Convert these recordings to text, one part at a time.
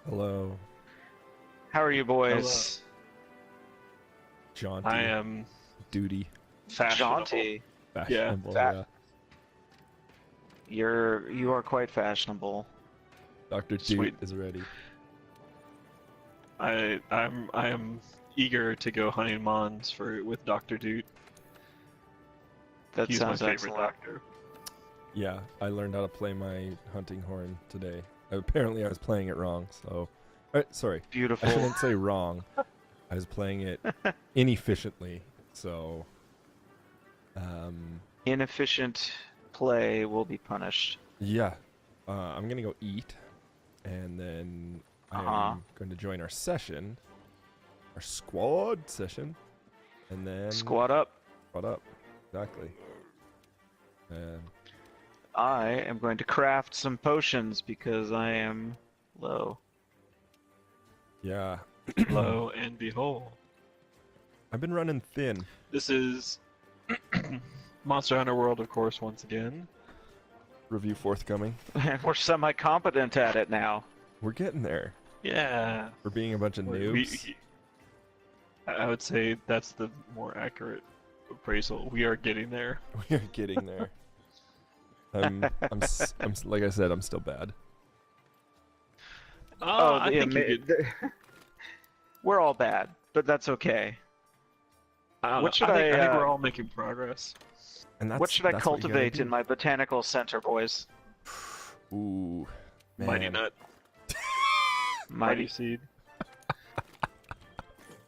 Hello. How are you boys? Jaunty. I am Duty. fashionable. Jaunty. Fashionable, Fa- yeah. You are quite fashionable. Dr. Sweet. Dude is ready. I am eager to go hunting mons with Dr. Doot. That He's sounds my favorite excellent. doctor. Yeah, I learned how to play my hunting horn today. Apparently I was playing it wrong, so... sorry, I Beautiful. shouldn't say wrong. I was playing it inefficiently, so... Inefficient play will be punished. Yeah. I'm gonna go eat, and then I'm going to join our session. Our squad session. And then... Squat up. Squad up. Exactly. I am going to craft some potions because I am low. Yeah. Lo and behold. I've been running thin. This is Monster Hunter World, of course, once again. Review forthcoming. We're semi-competent at it now. We're getting there. Yeah. We're being a bunch of noobs. I would say that's the more accurate appraisal. We are getting there. We are getting there. Like I said, I'm still bad. I think you could... We're all bad, but that's okay. What should I think we're all making progress. And what should I that's what you gotta cultivate do. in my botanical center, boys? Ooh, man. Mighty Nut. Mighty Seed.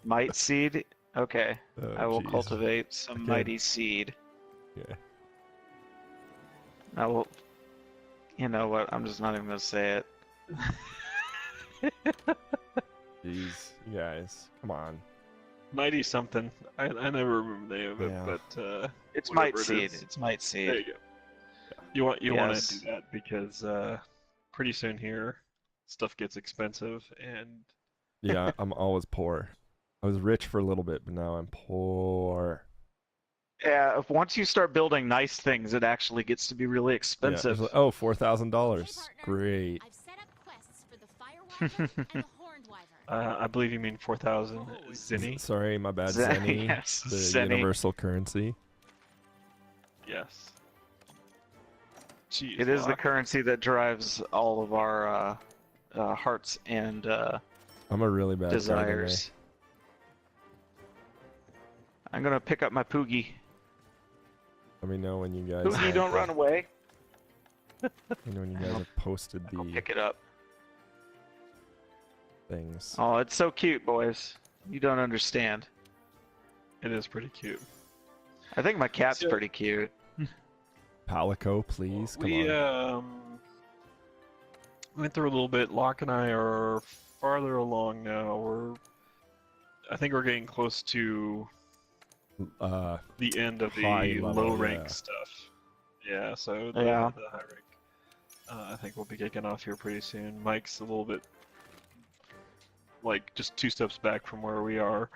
Might seed? Okay. Oh, I will jeez. cultivate some Okay. mighty seed. Yeah. I will... You know what? I'm just not even going to say it. Jeez, you guys, come on. Mighty something. I never remember the name of it, Yeah. but It's whatever might it seed. is. It's might seed. There you go. You want Yes. to do that because pretty soon here stuff gets expensive and Yeah, I'm always poor. I was rich for a little bit, but now I'm poor. Yeah, once you start building nice things, it actually gets to be really Yeah, expensive. it's like, oh, $4,000. Hey, partner. Great. I've set up quests for the fire wyvern and the horned wyvern. I believe you mean 4,000 Zinni. Sorry, my bad, Zen- Zenny. yes, The Zenny. universal currency. Yes. Jeez, It is the Locke. currency that drives all of our hearts and I'm a really bad desires. I'm gonna pick up my Poogie. Let me know when you guys. Poogie, don't run away. Let me know when you guys have posted I'll the pick it up. things. Oh, it's so cute, boys. You don't understand. It is pretty cute. I think my cat's So- pretty cute. Palico, please. Come We on. went through a little bit. Locke and I are farther along now. I think we're getting close to the end of High the level, low rank yeah. stuff. Yeah, so Yeah. the high rank. I think we'll be kicking off here pretty soon. Mike's a little bit like just 2 steps back from where we are.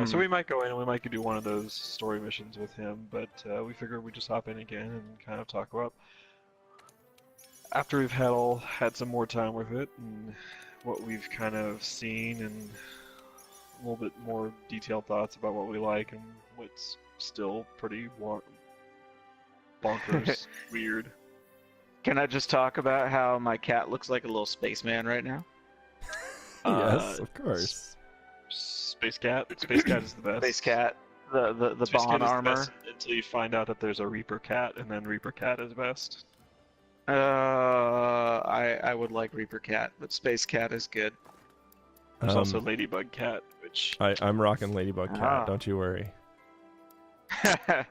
So we might go in and we might do one of those story missions with him, but we figured we'd just hop in again and kind of talk about after we've had some more time with it and what we've kind of seen and a little bit more detailed thoughts about what we like and what's still pretty bonkers weird. Can I just talk about how my cat looks like a little spaceman right now? Yes, of course. Space Cat. Space Cat is the best. Space cat, the Space Cat Bond is the armor. best until you find out that there's a Reaper Cat, and then Reaper Cat is best. I would like Reaper Cat, but Space Cat is good. There's also Ladybug Cat, which I'm rocking Ladybug Cat. Ah. Don't you worry.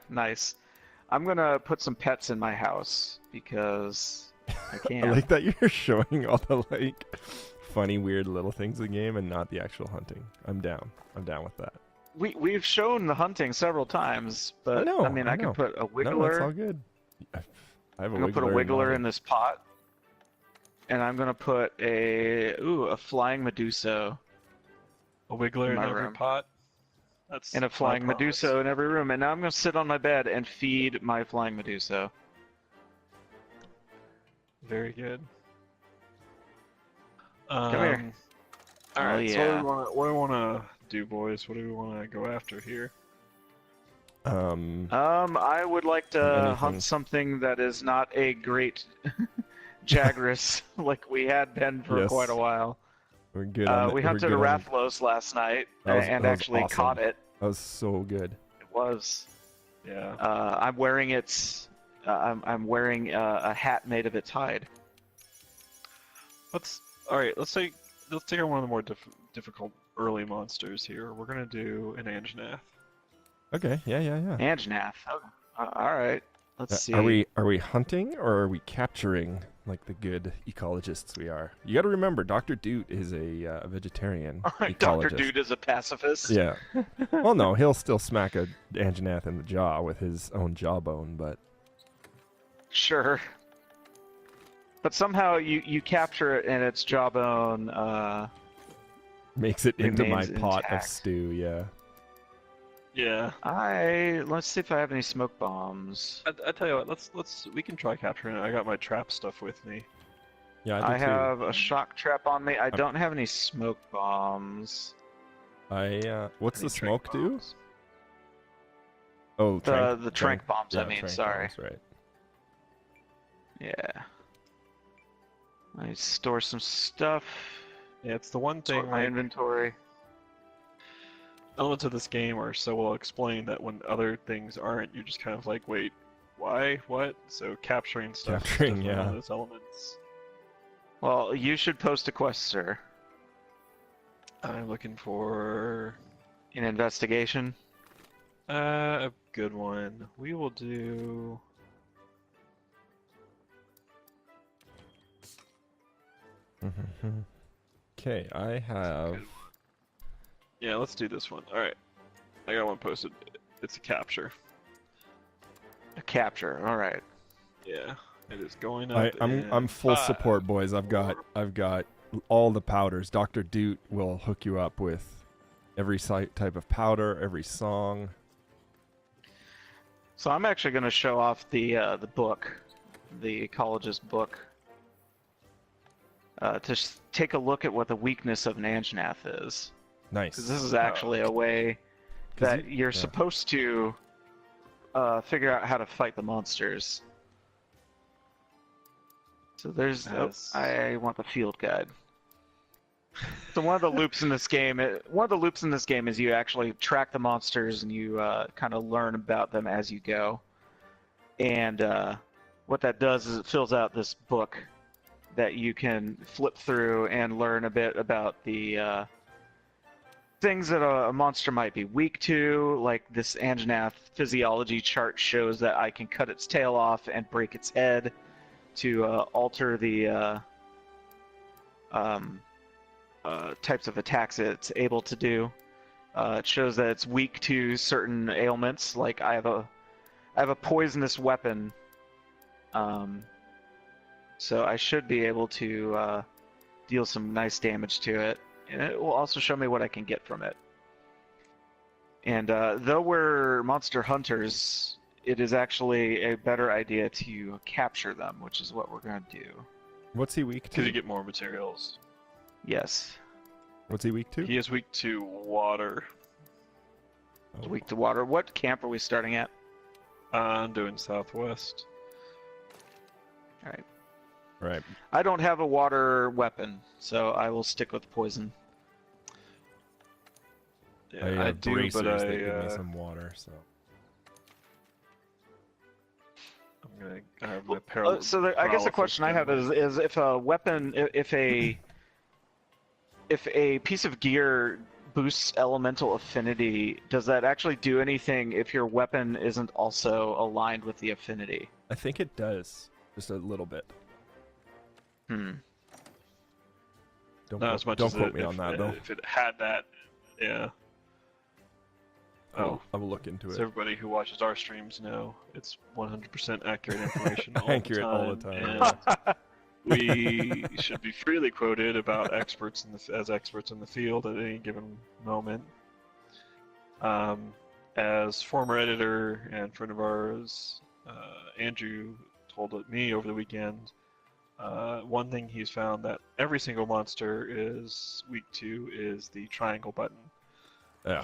Nice. I'm gonna put some pets in my house because I can. I like that you're showing all the funny, weird little things in the game and not the actual hunting. I'm down. I'm down with that. We've shown the hunting several times, but I know, mean I I can know. put a No, wiggler. that's all good. I have a I'm gonna put a wiggler wiggler mine. in this pot, and I'm gonna put a flying medusa a Wiggler in my every room. pot. That's and a my flying promise. medusa in every room. And now I'm gonna sit on my bed and feed my flying medusa. Very good. Come here. All Oh, right. So yeah. what do we want to do, boys? What do we want to go after here? I would like to Anything. hunt something that is not a great Jagras like we had been for Yes. quite a while. We're good on We we're hunted a good on- Rathlos last night that was actually awesome. caught it. That was so good. It was. Yeah. I'm wearing its. I'm wearing a hat made of its hide. All right. Let's take on one of the more difficult early monsters here. We're gonna do an Anjanath. Okay, yeah. Anjanath. Oh, all right. Let's see. Are we hunting or are we capturing like the good ecologists we are? You got to remember, Dr. Doot is a vegetarian ecologist. Dr. Dude is a pacifist. Yeah. Well, no, he'll still smack a Anjanath in the jaw with his own jawbone, but Sure. But somehow you capture it and its jawbone. makes it into my Remains pot of intact. stew. Yeah. Yeah. Let's see if I have any smoke bombs. I tell you what. We can try capturing it. I got my trap stuff with me. Yeah, I I do too. have a shock trap on me. I don't have any smoke bombs. What's Any the smoke trank do? bombs. Oh, The trank bombs, Yeah, I mean, trank sorry. bombs, right. Yeah. I store some stuff. Yeah, it's the one Sort thing. my Like, inventory. elements of this game are so well explained that when other things aren't, you're just kind of like, wait, why? What? So capturing stuff. is Capturing, definitely one yeah. of those elements. Well, you should post a quest, sir. I'm looking for In investigation. a good one. We will do. Okay, I have. Yeah, let's do this one. All right, I got one posted. It's a capture. A capture. All right. Yeah, it is going up. I'm full five, support, boys. I've got all the powders. Dr. Doot will hook you up with every type of powder, every song. So I'm actually going to show off the book, the ecologist book, to take a look at what the weakness of an Anjanath is. Nice. Because this is actually a way 'Cause that you're yeah. supposed to figure out how to fight the monsters. So there's. Yes. I want the field guide. So one of the loops in this game, is you actually track the monsters and you kind of learn about them as you go. And what that does is it fills out this book that you can flip through and learn a bit about the things that a monster might be weak to. Like this Anjanath physiology chart shows that I can cut its tail off and break its head to alter the types of attacks it's able to do. It shows that it's weak to certain ailments. Like I have a poisonous weapon, so I should be able to deal some nice damage to it. And it will also show me what I can get from it. And though we're monster hunters, it is actually a better idea to capture them, which is what we're going to do. What's he weak because to? you get more materials. Yes. What's he weak to? He is weak to water. Oh. Weak to water. What camp are we starting at? I'm doing southwest. Alright. Right. I don't have a water weapon, so I will stick with poison. Yeah, I I do, bracers but that give me some water, so. I have my parallel. I guess the question I have is if a weapon, if a piece of gear boosts elemental affinity, does that actually do anything if your weapon isn't also aligned with the affinity? I think it does. Just a little bit. Hmm. Don't Not quote, as much don't as quote it, me if, on that, though. If it had that, yeah. Oh, I will look into so it. everybody who watches our streams know it's 100% accurate information all Accurate the all time. the time, and we should be freely quoted about experts as experts in the field at any given moment. As former editor and friend of ours, Andrew told me over the weekend, One thing he's found that every single monster is weak to is the triangle button. Yeah.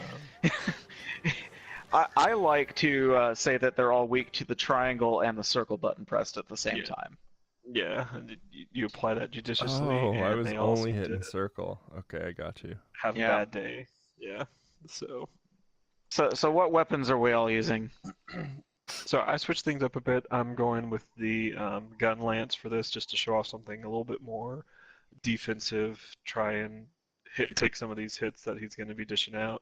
I like to say that they're all weak to the triangle and the circle button pressed at the same Yeah. time. Yeah, and you apply that judiciously, Oh, and I was they all only seem hitting to circle. Okay, I got you. have Yeah. a bad day. Yeah, so So what weapons are we all using? so I switched things up a bit. I'm going with the gun lance for this, just to show off something a little bit more defensive. Try and take some of these hits that he's going to be dishing out.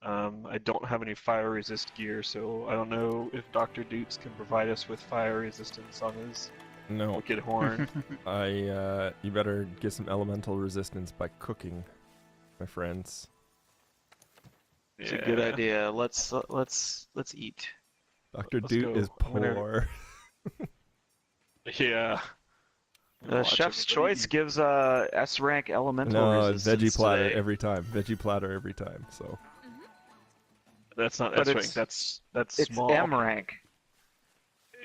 I don't have any fire resist gear, so I don't know if Dr. Doots can provide us with fire resistance on his No, wicked horn. you better get some elemental resistance by cooking, my friends. It's a good idea. Let's eat. Dr. Let's Doot go. is I'm gonna- poor. Yeah. Chef's Choice gives S rank elemental No, resistance veggie platter today. every time. Veggie platter every time. So That's not But S rank. it's- That's It's small. M rank.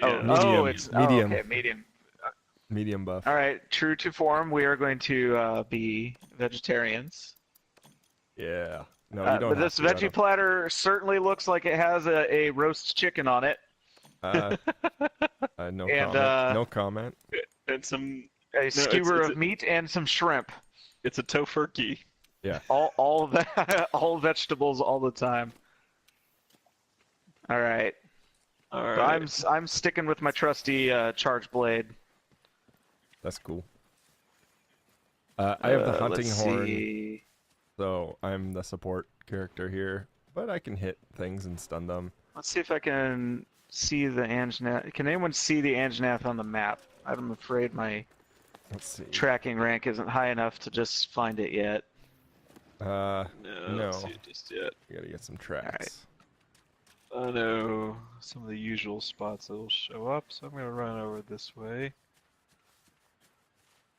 Yeah. Medium. It's Medium. okay, medium. medium buff. All right, true to form, we are going to be vegetarians. Yeah. No, you don't. But this have to, veggie platter certainly looks like it has a roast chicken on it, no and, comment. No comment. And some. a skewer it's of meat, and some shrimp. It's a tofurkey. All of that, all vegetables, all the time. All right. All So right. I'm sticking with my trusty charge blade. That's cool. I have the hunting let's horn, see. so I'm the support character here. But I can hit things and stun them. Let's see if I can see the Anjanath. Can anyone see the Anjanath on the map? I'm afraid my Let's see. tracking rank isn't high enough to just find it yet. No. no. Let's see it just yet. We gotta get some tracks. I know some of the usual spots that will show up, so I'm gonna run over this way.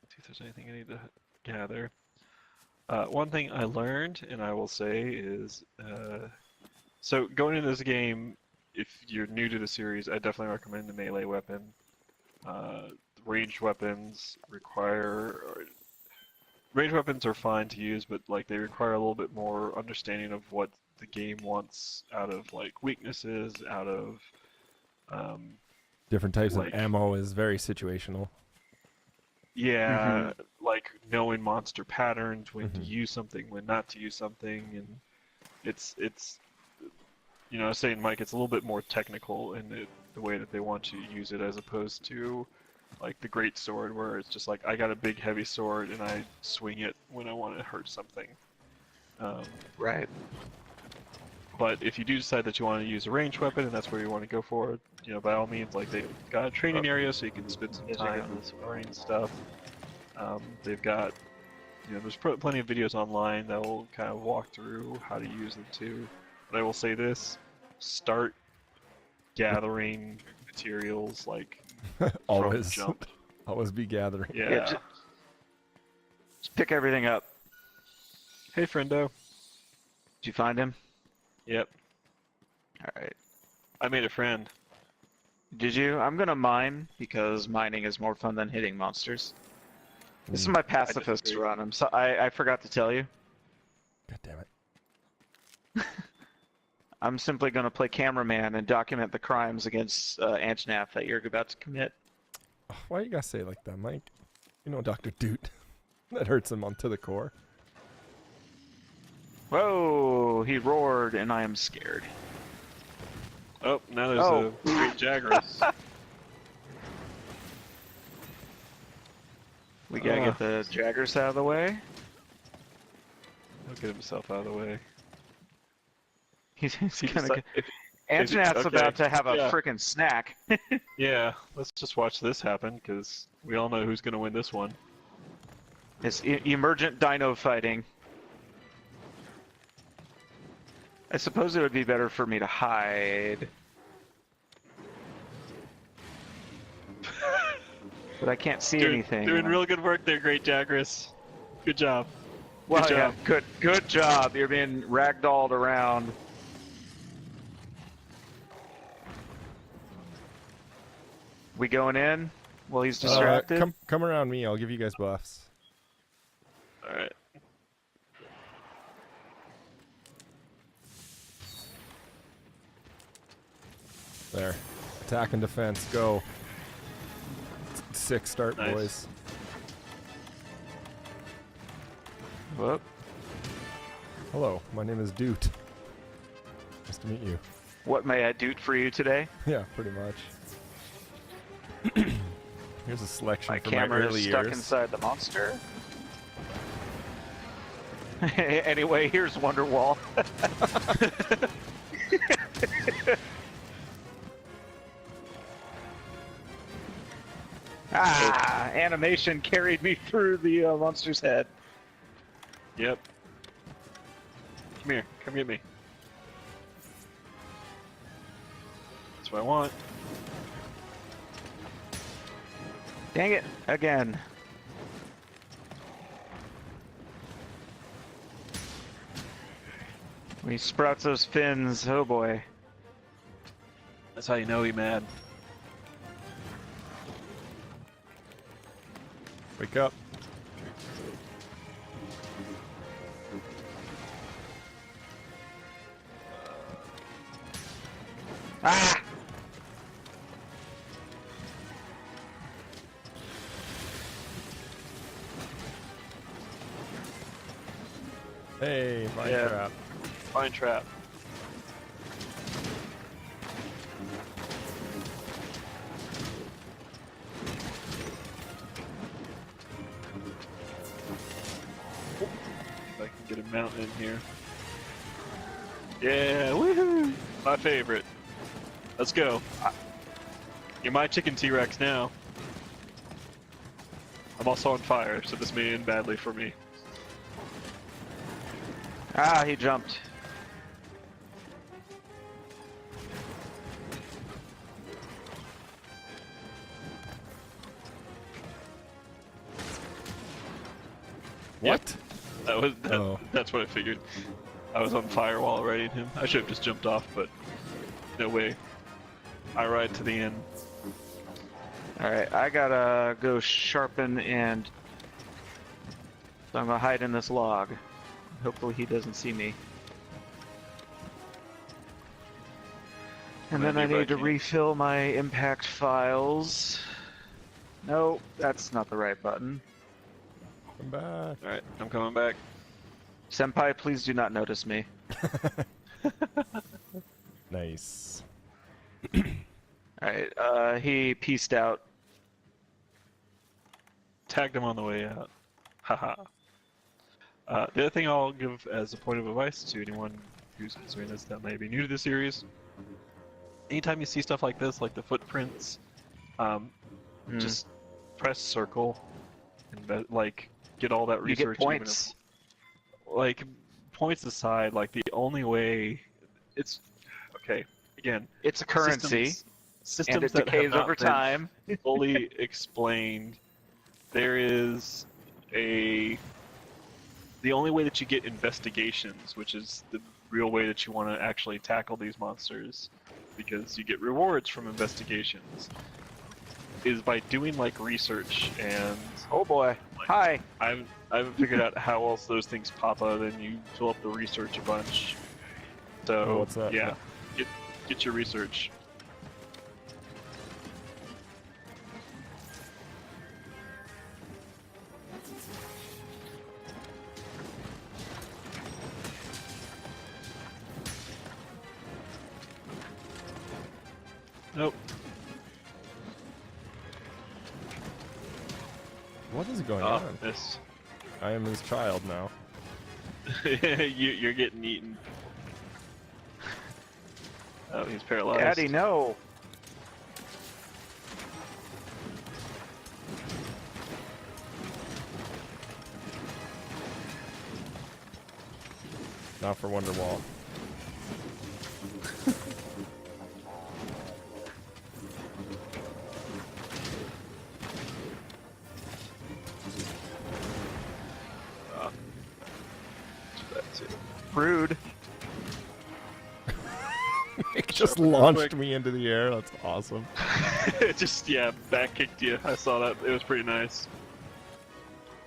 See if there's anything I need to gather. One thing I learned, and I will say, is so going into this game, if you're new to the series, I definitely recommend the melee weapon. Ranged weapons ranged weapons are fine to use, but like they require a little bit more understanding of what the game wants out of like weaknesses, out of Different types like- of ammo is very situational. yeah, like knowing monster patterns, when to Mhm. use something, when not to use something, and it's you know, I was saying, Mike, it's a little bit more technical in the way that they want you to use it, as opposed to like the great sword, where it's just like I got a big heavy sword and I swing it when I want to hurt something. Right. But if you do decide that you want to use a ranged weapon and that's where you want to go for it, you know, by all means, like they've got a training area so you can spend some Yes, I time learning stuff. They've got, you know, there's plenty of videos online that will kind of walk through how to use them too. But I will say this: start gathering materials like Always, from jump. always be gathering. Yeah. Just pick everything up. Hey, friendo. Did you find him? Yep. All right. I made a friend. Did you? I'm gonna mine because mining is more fun than hitting monsters. This is Mm. my pacifist disagree. run. I forgot to tell you. God damn it. I'm simply gonna play cameraman and document the crimes against Anjanath that you're about to commit. Oh, why you gotta say it like that, Mike? You know Dr. Doot. That hurts him onto the core. Whoa! He roared, and I am scared. Oh, now there's Oh. a great Jagras. We gotta get the Jaggers out of the way. He'll get himself out of the way. He's He gonna. deci- if- Anjanath's okay, about to have a yeah. frickin' snack. Yeah, let's just watch this happen, because we all know who's going to win this one. It's emergent dino fighting. I suppose it would be better for me to hide. But I can't see anything. Doing real good work there, great Jagras. Good job. Well, good yeah, job. good job. You're being ragdolled around. We going in? while he's distracted? Come around me. I'll give you guys buffs. All right. There. Attack and defense. Go. 6 start, Nice. boys. Whoop. Hello, my name is Doot. Nice to meet you. What may I do for you today? Yeah, pretty much. Here's a selection My from my camera early is stuck years. inside the monster. Anyway, here's Wonderwall. Animation carried me through the monster's head. Yep. Come here. Come get me. That's what I want. Dang it, again. When he sprouts those fins, oh boy. That's how you know he mad. Wake up. Ah! Hey, my Yeah. trap. Fine trap. If I can get a mount in here. Yeah, woohoo! My favorite. Let's go. You're my chicken T-Rex now. I'm also on fire, so this may end badly for me. Ah, he jumped. What? That was Oh. that's what I figured. I was on fire while riding him. I should have just jumped off, but no way. I ride to the end. Alright, I gotta go sharpen and... So I'm gonna hide in this log. Hopefully he doesn't see me. And then I need to refill my impact files. No, that's not the right button. Come back. Alright, I'm coming back. Senpai, please do not notice me. Nice. Alright, he pieced out. Tagged him on the way out. Haha. The other thing I'll give as a point of advice to anyone who's consuming this that may be new to the series, anytime you see stuff like this, like the footprints, just press circle and like get all that You research. get points. Like points aside, like the only way it's okay. Again, It's a currency, systems and it that decays have not over been time. fully explained. There is the only way that you get investigations, which is the real way that you want to actually tackle these monsters, because you get rewards from investigations, is by doing like research. And Oh boy. like, Hi. I haven't figured out how else those things pop out. Then you fill up the research a bunch. So Oh, what's that? yeah, get your research. Nope. What is going Oh, on? this. I am his child now. You're getting eaten. Oh, he's paralyzed. Daddy, no. Not for Wonderwall. Rude. Make just real launched quick. me into the air. That's awesome. It just, yeah, back kicked you. I saw that. It was pretty nice.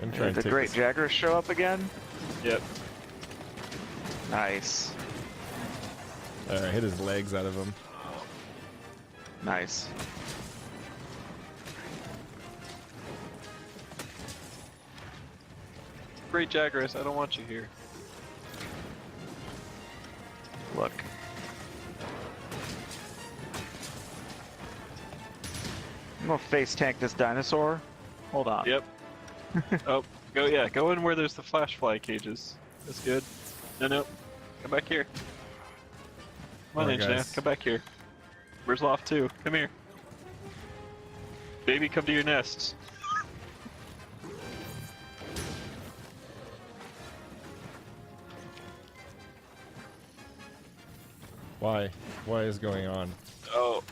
I'm trying Did to the take Great this. Jaguar show up again? Yep. Nice. Hit his legs out of him. Nice. Great Jagras, I don't want you here. Look. I'm gonna face tank this dinosaur. Hold on. Yep. Oh, go in where there's the flash fly cages. That's good. No. Come back here. Come on, Alright, Engineer. guys. Come back here. Where's Loft 2? Come here. Baby, come to your nest. Why? What is going on? Oh.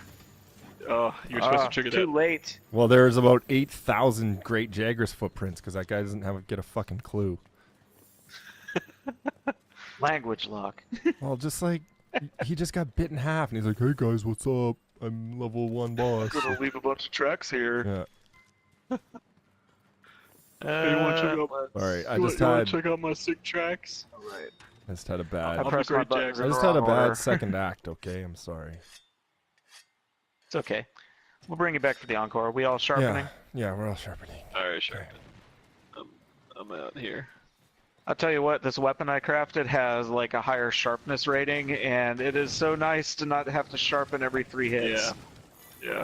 Oh, you're supposed to trigger too that. late. Well, there's about 8,000 Great Jaggers footprints because that guy doesn't get a fucking clue. Language lock. Well, just like he just got bit in half, and he's like, "Hey guys, what's up? I'm level 1 boss." Gonna leave a bunch of tracks here. Yeah. Hey, you wanna check out All right. I you just wanna had check out my sick tracks? Alright. I just had a bad. I I'll pressed be my Great buttons Jaguar. I in just the had a wrong bad order. second act. Okay, I'm sorry. It's okay. We'll bring you back for the encore. We all sharpening? Yeah, we're all sharpening. Alright, sure. I'm out here. I'll tell you what, this weapon I crafted has like a higher sharpness rating, and it is so nice to not have to sharpen every 3 hits. Yeah.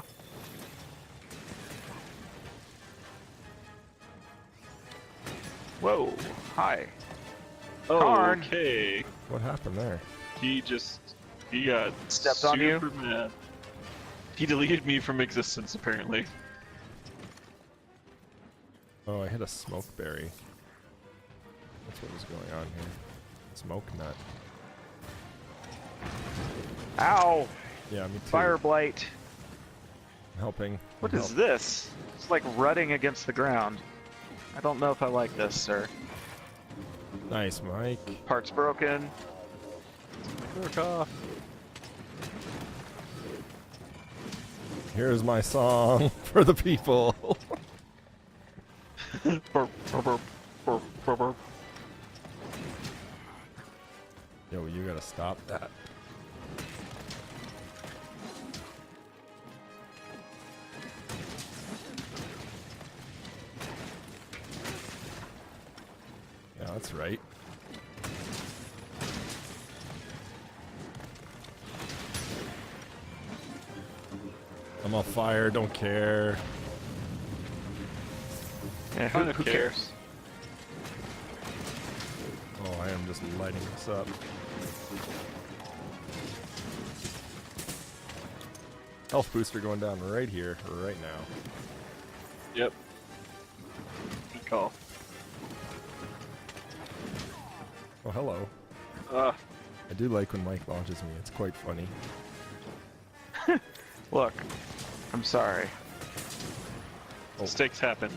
Whoa, hi. Darn. Okay. What happened there? He got Stepped on you? super mad. He deleted me from existence, apparently. Oh, I hit a smoke berry. That's what was going on here. Smoke nut. Ow! Yeah, me too. Fire blight. I'm helping. What I'm is this? It's like rutting against the ground. I don't know if I like this, sir. Nice, Mike. Parts broken. Work off. Here's my song for the people. Burp, burp, burp, burp, burp, burp. Yo, you gotta stop that. Yeah, that's right. I'm on fire, don't care. Yeah, who cares? Oh, I am just lighting this up. Health booster going down right here, right now. Yep. Good call. Oh, hello. Ah, I do like when Mike launches me. It's quite funny. Look, I'm sorry. mistakes happen.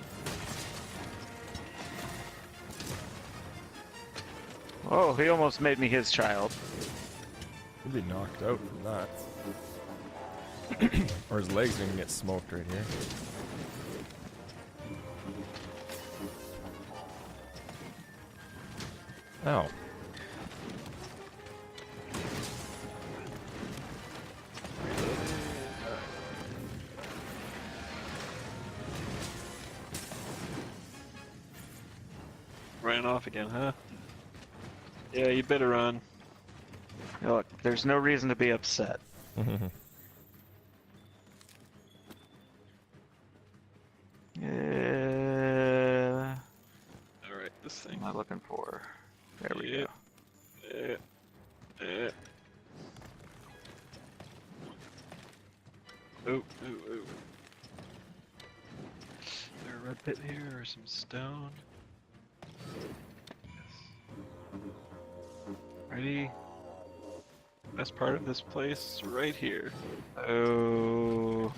Oh, he almost made me his child. He'd be knocked out from that. Or his legs are gonna get smoked right here. Ow. Ran off again, huh? Yeah, you better run. Look, there's no reason to be upset. Alright, this thing. What am I looking for? There we Yeah. go. Ooh, ooh, ooh. Is there a red pit here or some stone? Ready? Best part of this place right here. Oh.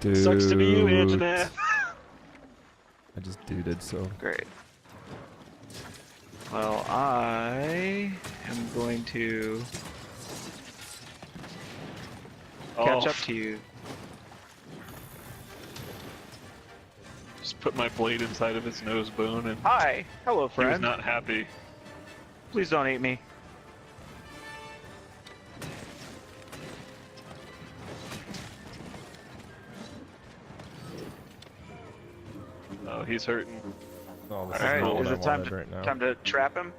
Dude. Sucks to be you, Antoinette. I just duded, so. Great. Well, I am going to catch up to you. Just put my blade inside of his nose bone, and Hi, hello, he was friend. not happy. Please don't eat me. Oh, he's hurting. Oh, this All is right, not what is I it time wanted to right now. trap him?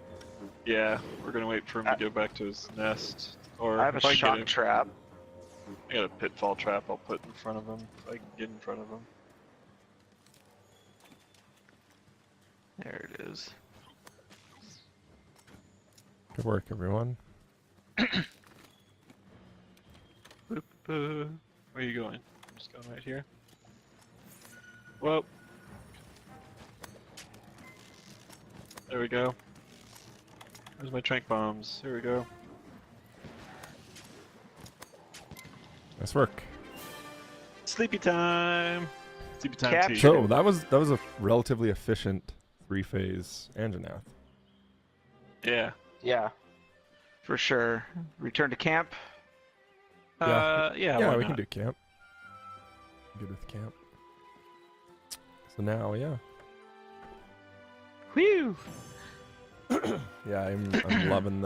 Yeah, we're gonna wait for him to go back to his nest. Or I have a if I shock get him, trap. I got a pitfall trap I'll put in front of him if I can get in front of him. There it is. Good work, everyone. Boop, Where are you going? I'm just going right here. Whoa. There we go. Where's my trank bombs? Here we go. Nice work. Sleepy time! Sleepy time Capture. tea. So that was a relatively efficient 3-phase Anjanath. Yeah. Yeah, for sure. Return to camp. Yeah, Yeah, why we not? can do camp. Good with camp. So now, yeah. Whew! Yeah, I'm loving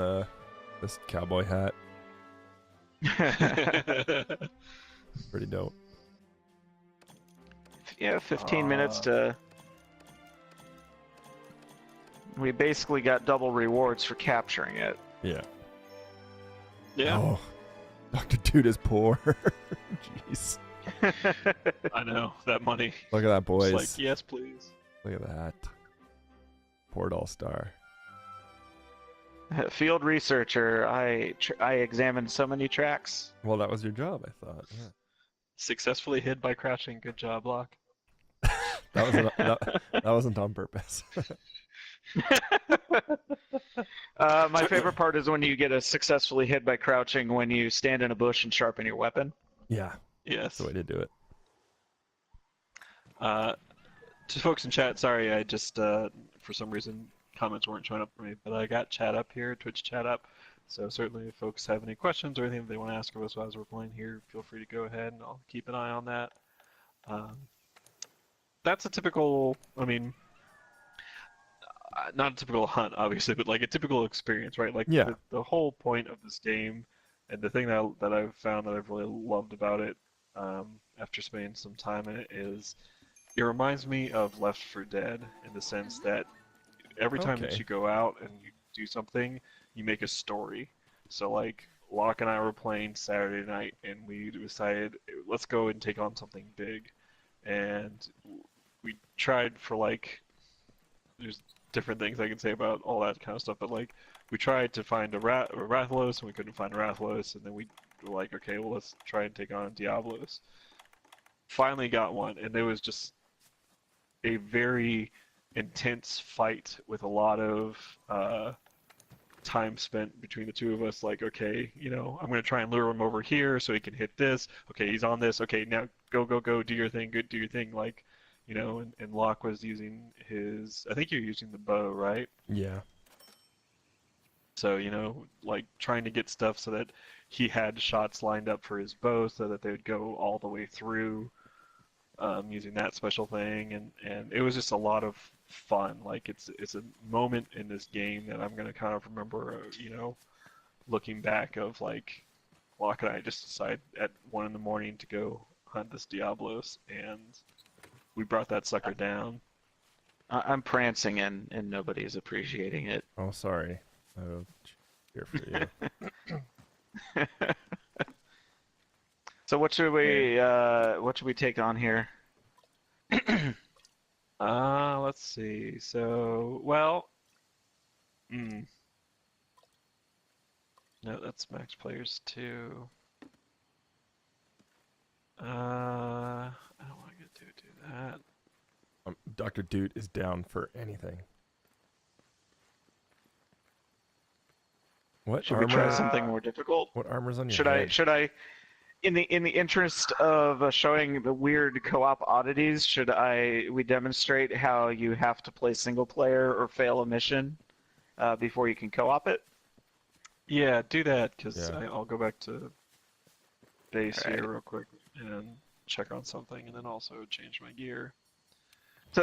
this cowboy hat. Pretty dope. Yeah, 15 minutes to... We basically got double rewards for capturing it. Yeah. Yeah, Oh, Dr. Dude is poor. Jeez. I know. That money. Look at that, It's boys. like, yes, please. Look at that. Poor All-Star. Field researcher, I examined so many tracks. Well, that was your job, I thought. Yeah. Successfully hid by crouching. Good job, Locke. That wasn't on purpose. My favorite part is when you get a successfully hit by crouching when you stand in a bush and sharpen your weapon. Yeah, Yes. that's the way to do it. To folks in chat, sorry, I just, for some reason, comments weren't showing up for me, but I got chat up here, Twitch chat up. So certainly if folks have any questions or anything they want to ask of us as we're playing here, feel free to go ahead and I'll keep an eye on that. That's a typical, I mean, not a typical hunt, obviously, but like a typical experience, right? Like Yeah. the whole point of this game, and the thing that I've found that I've really loved about it, after spending some time in it, is it reminds me of Left 4 Dead in the sense that every time that Okay. you go out and you do something, you make a story. So like Locke and I were playing Saturday night, and we decided let's go and take on something big, and we tried for like there's different things I can say about all that kind of stuff, but like we tried to find a Rathalos and we couldn't find a Rathalos, and then we were like, okay, well let's try and take on Diablos. Finally got one, and it was just a very intense fight with a lot of time spent between the two of us. Like, okay, you know, I'm gonna try and lure him over here so he can hit this. Okay, he's on this. Okay, now go, do your thing. Good, do your thing. Like, you know, and Locke was using his. I think you're using the bow, right? Yeah. So, you know, like trying to get stuff so that he had shots lined up for his bow so that they would go all the way through, using that special thing, and it was just a lot of fun. Like it's a moment in this game that I'm gonna kind of remember, you know, looking back of like, Locke and I just decided at 1 in the morning to go hunt this Diablos, and we brought that sucker down. I'm prancing and nobody's appreciating it. Oh, sorry. I'll cheer for you. So what should we take on here? Let's see. So, well, no, that's max players too. I don't want to do that. Dr. Dude is down for anything. What Should we try something more difficult? What armor's on your Should head? I in the interest of showing the weird co-op oddities, should we demonstrate how you have to play single player or fail a mission before you can co-op it? Yeah, do that, because Yeah. I'll go back to base Alright. here real quick and check on something, and then also change my gear.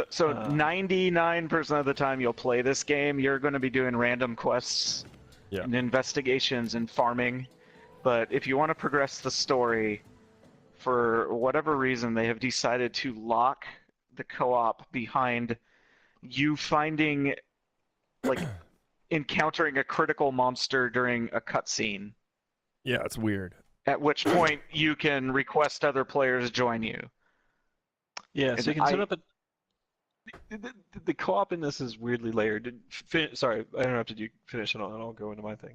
So Uh, 99% of the time you'll play this game, you're going to be doing random quests Yeah. and investigations and farming. But if you want to progress the story, for whatever reason, they have decided to lock the co-op behind you finding, like, encountering a critical monster during a cutscene. Yeah, it's weird. At which point you can request other players join you. yeah, so And you can set up the co-op in this is weirdly layered. Sorry, I interrupted you. Finish and I'll go into my thing.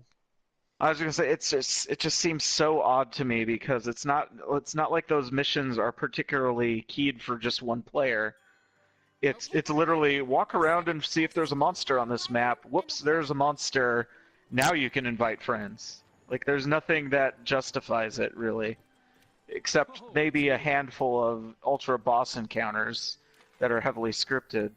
I was gonna say it just seems so odd to me because it's not like those missions are particularly keyed for just one player. It's literally walk around and see if there's a monster on this map. Whoops, there's a monster. Now you can invite friends. Like there's nothing that justifies it really, except maybe a handful of ultra boss encounters that are heavily scripted.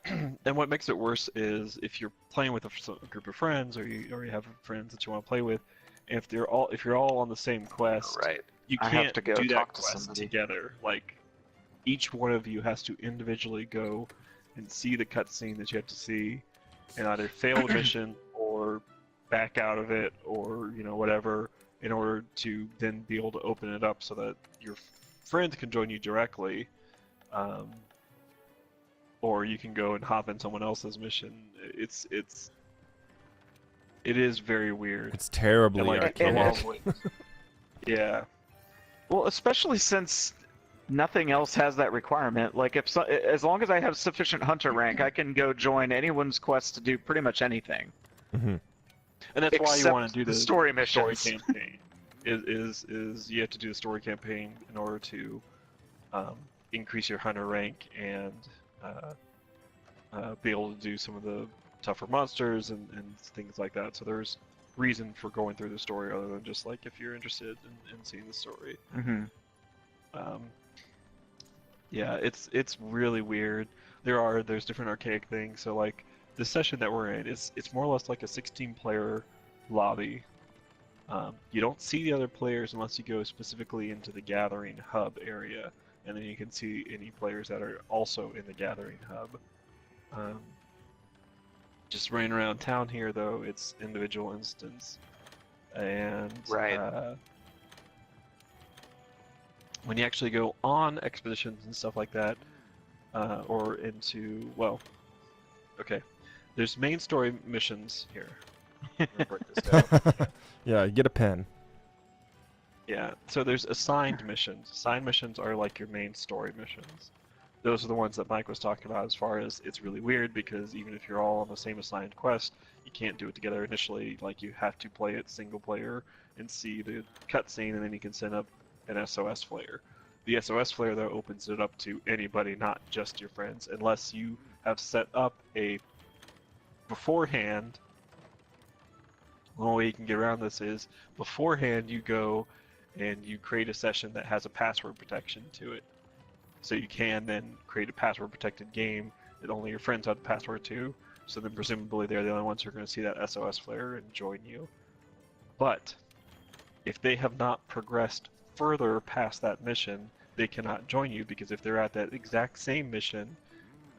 And what makes it worse is if you're playing with a group of friends, or you have friends that you want to play with, and if you're all on the same quest, Right. you I can't have to go do that talk to quest somebody. together. Like each one of you has to individually go and see the cutscene that you have to see, and either fail the mission or back out of it, or whatever, in order to then be able to open it up so that your friend can join you directly. Or you can go and hop in someone else's mission. It is very weird. It's terribly And, like, archaic. Yeah. Well, especially since nothing else has that requirement. Like as long as I have sufficient hunter rank, I can go join anyone's quest to do pretty much anything. Mm-hmm. And that's why you Except want to do the the story story missions. campaign. Is you have to do the story campaign in order to increase your hunter rank and be able to do some of the tougher monsters and things like that. So there's reason for going through the story other than just like if you're interested in seeing the story. Mm-hmm. Yeah, it's really weird. There's different archaic things. So like the session that we're in, it's more or less like a 16-player lobby. You don't see the other players unless you go specifically into the Gathering Hub area, and then you can see any players that are also in the Gathering Hub. Just running around town here, though, it's individual instance. And Right. when you actually go on expeditions and stuff like that, or into, well, okay, there's main story missions here. I'm gonna break this down. Yeah, get a pen. Yeah, so there's assigned missions. Assigned missions are like your main story missions. Those are the ones that Mike was talking about as far as it's really weird because even if you're all on the same assigned quest, you can't do it together initially. Like you have to play it single player and see the cutscene, and then you can send up an SOS flare. The SOS flare though opens it up to anybody, not just your friends, unless you have set up a beforehand. One way you can get around this is beforehand you go and you create a session that has a password protection to it. So you can then create a password protected game that only your friends have the password to, so then presumably they're the only ones who are going to see that SOS flare and join you. But if they have not progressed further past that mission, they cannot join you, because if they're at that exact same mission,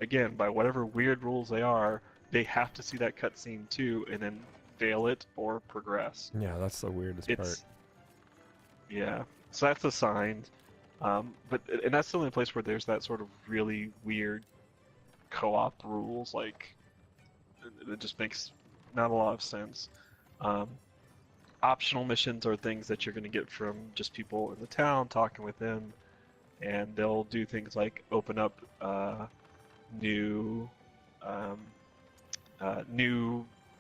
again, by whatever weird rules they are, they have to see that cutscene too and then fail it or progress. Yeah, that's the weirdest part. Yeah, so that's assigned. And that's the only place where there's that sort of really weird co-op rules. Like, it just makes not a lot of sense. Optional missions are things that you're going to get from just people in the town, talking with them, and they'll do things like open up new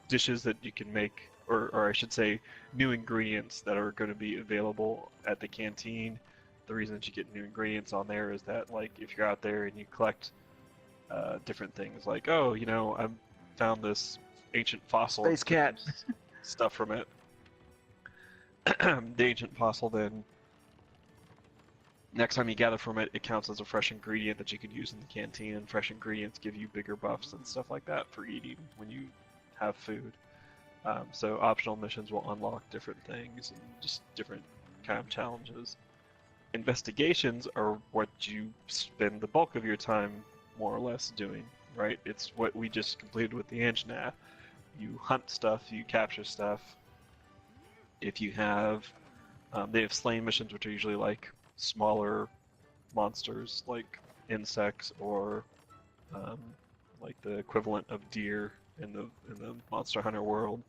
dishes that you can make, or I should say, new ingredients that are going to be available at the canteen. The reason that you get new ingredients on there is that, like, if you're out there and you collect different things, like, oh, I found this ancient fossil. Space cat. Stuff from it. The ancient fossil, then next time you gather from it, it counts as a fresh ingredient that you can use in the canteen, and fresh ingredients give you bigger buffs and stuff like that for eating when you have food. So optional missions will unlock different things and just different kind of challenges. Investigations are what you spend the bulk of your time more or less doing, right? It's what we just completed with the Anjanath. You hunt stuff, you capture stuff. If you have, they have slain missions, which are usually like smaller monsters, like insects or like the equivalent of deer in the Monster Hunter world.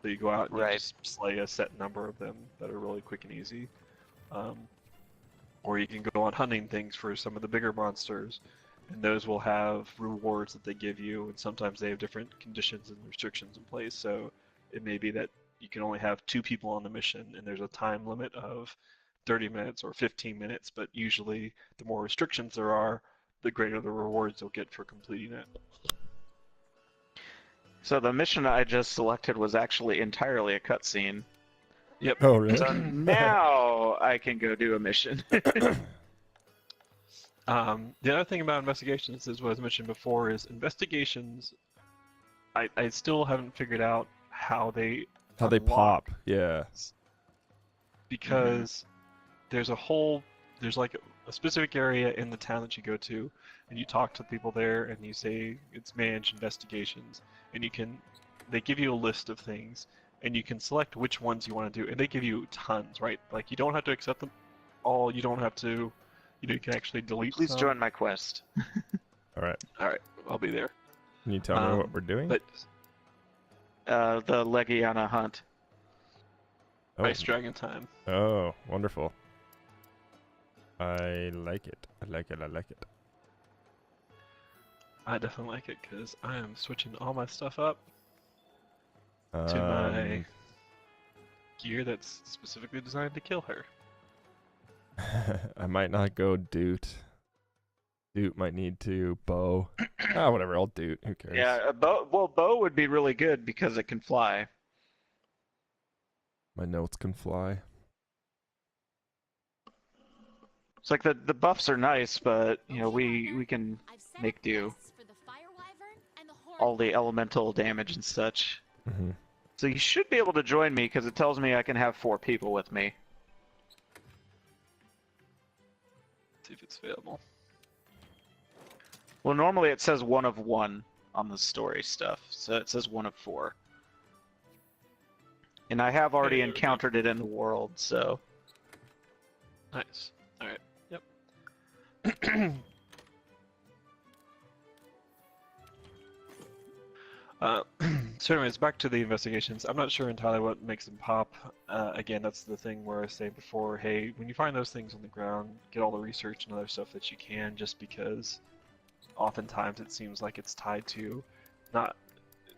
So you go out and you just slay a set number of them that are really quick and easy. Or you can go on hunting things for some of the bigger monsters, and those will have rewards that they give you, and sometimes they have different conditions and restrictions in place. So it may be that you can only have 2 people on the mission, and there's a time limit of 30 minutes or 15 minutes, but usually the more restrictions there are, the greater the rewards you'll get for completing it. So the mission I just selected was actually entirely a cutscene. Yep. Oh, really? So now I can go do a mission. The other thing about investigations is what I mentioned before is investigations. I still haven't figured out how they How they unlock, pop. Yeah. because there's like a specific area in the town that you go to, and you talk to people there, and you say it's managed investigations, and they give you a list of things, and you can select which ones you want to do, and they give you tons, right? Like you don't have to accept them all. You don't have to. You can actually delete. Please some. join my quest. All right. All right, I'll be there. Can you tell me what we're doing? But The Legiana hunt. Oh. Ice Dragon time. Oh, wonderful. I like it. I like it. I like it. I definitely like it because I am switching all my stuff up to my gear that's specifically designed to kill her. I might not go Doot. Doot might need to bow. Whatever. I'll Doot. Who cares? Yeah, bow would be really good because it can fly. My notes can fly. It's like the buffs are nice, but we can I've set make up do. quests for the fire wyvern and the horned all the wyvern. elemental damage and such. Mm-hmm. So you should be able to join me because it tells me I can have 4 people with me. See if it's available. Well, normally it says 1 of 1 on the story stuff, so it says 1 of 4. And I have already there we go. encountered it in the world, so Nice. All right. Yep. So anyways, back to the investigations. I'm not sure entirely what makes them pop. Again, that's the thing where I was saying before, hey, when you find those things on the ground, get all the research and other stuff that you can, just because oftentimes it seems like it's tied to not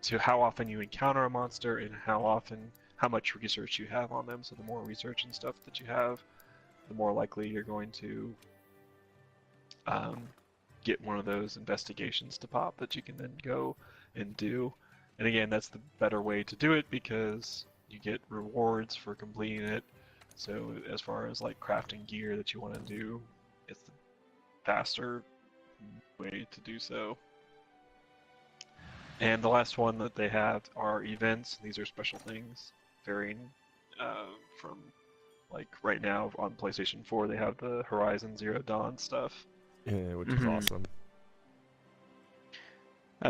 to how often you encounter a monster and how much research you have on them. So the more research and stuff that you have, the more likely you're going to get one of those investigations to pop that you can then go and do. And again, that's the better way to do it because you get rewards for completing it. So as far as like crafting gear that you want to do, it's the faster way to do so. And the last one that they have are events. These are special things, varying from, like right now on PlayStation 4, they have the Horizon Zero Dawn stuff. Yeah, which is awesome.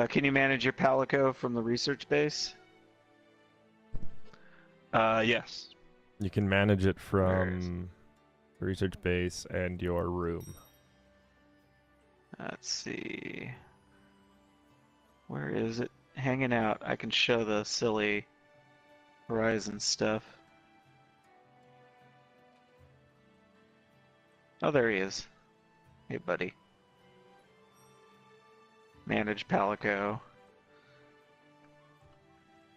can you manage your Palico from the research base? Yes. You can manage it from research base and your room. Let's see. Where is it? Hanging out. I can show the silly Horizon stuff. Oh, there he is. Hey, buddy. Manage Palico.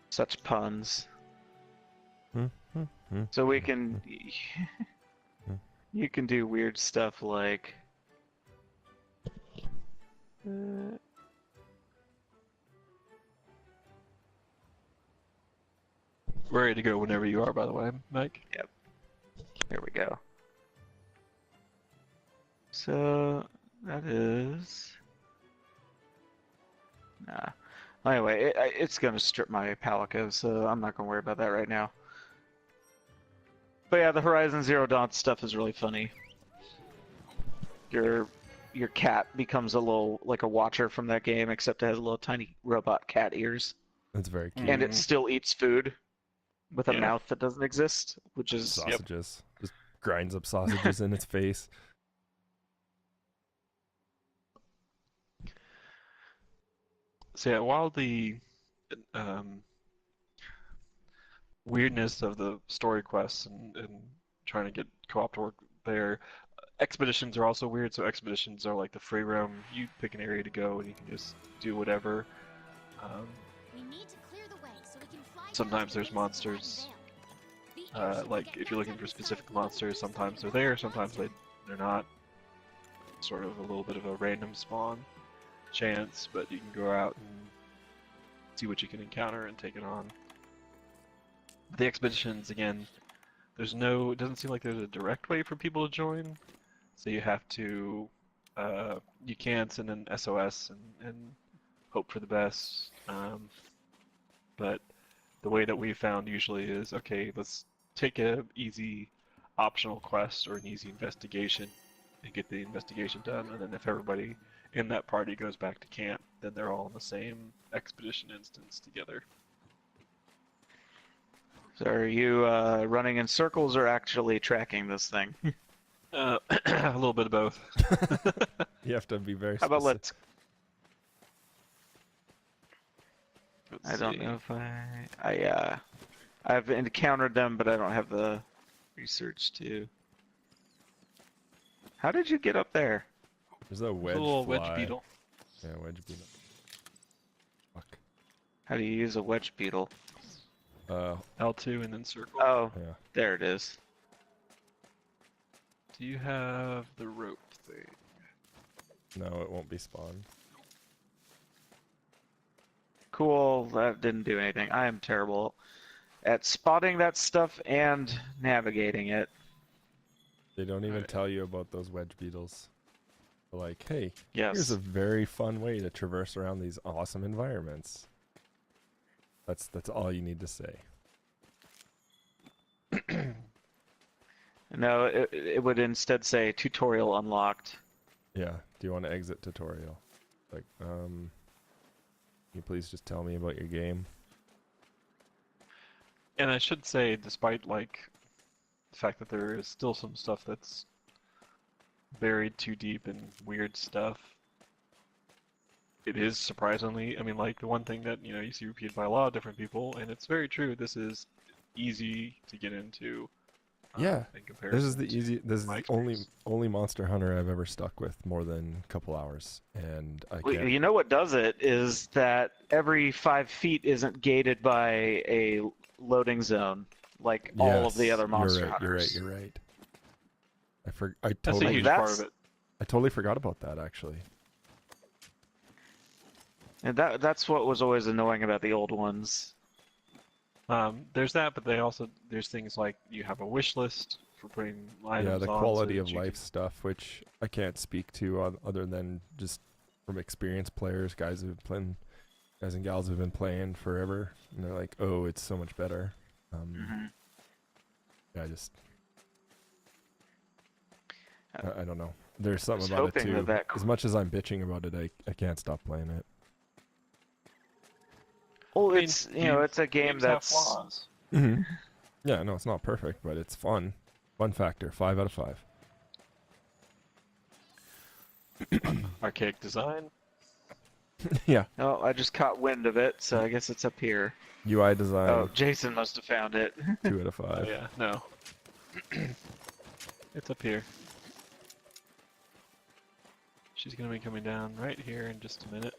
Such puns. So we can... you can do weird stuff like... Ready to go whenever you are, by the way, Mike. Yep. There we go. So that is Anyway, it's gonna strip my Palico, so I'm not gonna worry about that right now. But yeah, the Horizon Zero Dawn stuff is really funny. Your cat becomes a little like a watcher from that game, except it has little tiny robot cat ears, That's very cute. and it still eats food with a Yeah. mouth that doesn't exist, which is Sausages. Just grinds up sausages in its face. So yeah, while the weirdness of the story quests and trying to get co-op to work there, expeditions are also weird. So expeditions are like the free roam. You pick an area to go and you can just do whatever. We need to clear the way so we can fly Sometimes down there's to the base of the monsters. Rotten Vale. The airship will Like get if you're looking knocked for out of the specific sky monsters, sometimes they're there, sometimes they're not. Sort of a little bit of a random spawn chance, but you can go out and see what you can encounter and take it on. The expeditions, again, it doesn't seem like there's a direct way for people to join, so you have to, you can send an SOS and hope for the best, but the way that we found usually is, okay, let's take a easy optional quest or an easy investigation and get the investigation done, and then if everybody in that party goes back to camp, then they're all in the same expedition instance together. So are you running in circles or actually tracking this thing? A little bit of both. You have to be very How about specific. I don't know if I've encountered them, but I don't have the research to. How did you get up there? There's a wedge little fly. wedge beetle. Yeah, wedge beetle. Fuck. How do you use a wedge beetle? L2 and then circle. Oh, Yeah. there it is. Do you have the rope thing? No, it won't be spawned. Cool, that didn't do anything. I am terrible at spotting that stuff and navigating it. They don't even Alright. tell you about those wedge beetles. They're like, hey, Yes. here's a very fun way to traverse around these awesome environments. That's all you need to say. No, it would instead say tutorial unlocked. Yeah. Do you want to exit tutorial? Like, can you please just tell me about your game? And I should say, despite like the fact that there is still some stuff that's buried too deep in weird stuff, it is surprisingly, I mean, like the one thing that you see repeated by a lot of different people, and it's very true. This is easy to get into. Yeah, in comparison This is the to easy. This is my the only experience. Monster Hunter I've ever stuck with more than a couple hours, and I Well, can't. you know what does it is that every 5 feet isn't gated by a loading zone like all of the Yes, other Monster you're right, Hunters. You're right. I That's a totally, huge That's- part of it. I totally forgot about that actually. And that's what was always annoying about the old ones. There's that, but there's things like you have a wish list for putting items Yeah, the on, so quality that of you life can- stuff, which I can't speak to other than just from experienced players, guys and gals who've been playing forever, and they're like, "Oh, it's so much better." Yeah, I don't know. There's something was about it hoping too. that As much as I'm bitching about it, I can't stop playing it. Well, I mean, it's it's a game games have that's flaws. Yeah, no, it's not perfect, but it's fun. Fun factor, 5 out of 5. Archaic design. Yeah, Oh, I just caught wind of it, so I guess it's up here. UI design, Oh, Jason must have found it. 2 out of 5. Oh yeah, no. It's up here. She's gonna be coming down right here in just a minute.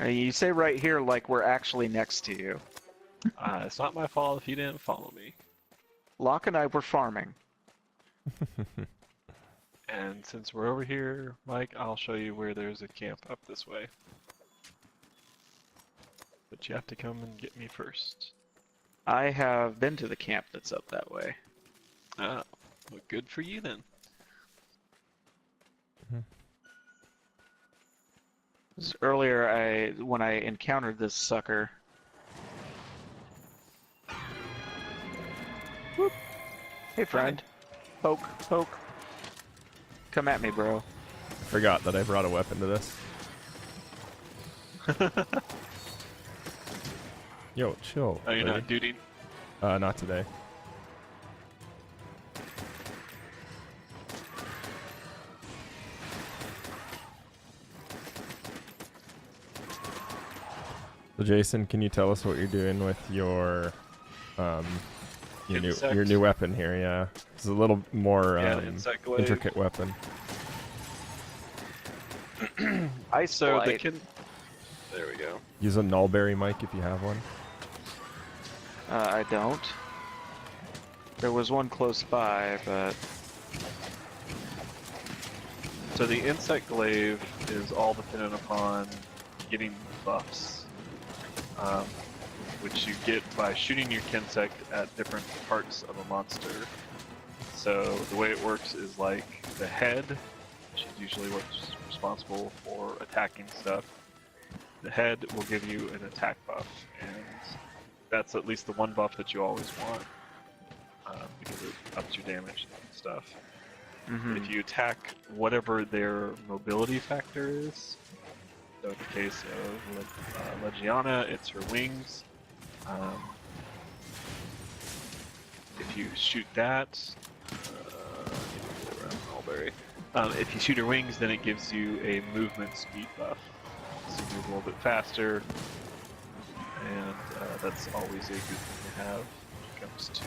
You say right here like we're actually next to you. It's not my fault if you didn't follow me. Locke and I were farming. And since we're over here, Mike, I'll show you where there's a camp up this way. But you have to come and get me first. I have been to the camp that's up that way. Ah, well, good for you then. 'Cause earlier, when I encountered this sucker. Whoop. Hey, friend. Poke, poke. Come at me, bro. Forgot that I brought a weapon to this. Yo, chill. Are you lady. not duty? Not today. So Jason, can you tell us what you're doing with your Insect. your new weapon here? Yeah, it's a little more Yeah, the insect glaive. intricate weapon. Ice So they Blight. can. There we go. Use a nullberry mic if you have one. I don't. There was one close by, but So the insect glaive is all dependent upon getting buffs, which you get by shooting your Kinsect at different parts of a monster. So the way it works is like the head, which is usually what's responsible for attacking stuff. The head will give you an attack buff, and that's at least the one buff that you always want, because it ups your damage and stuff. If you attack whatever their mobility factor is, so in the case of Legiana, it's her wings. If you shoot that, if you shoot her wings, then it gives you a movement speed buff. So you move a little bit faster, and that's always a good thing to have when it comes to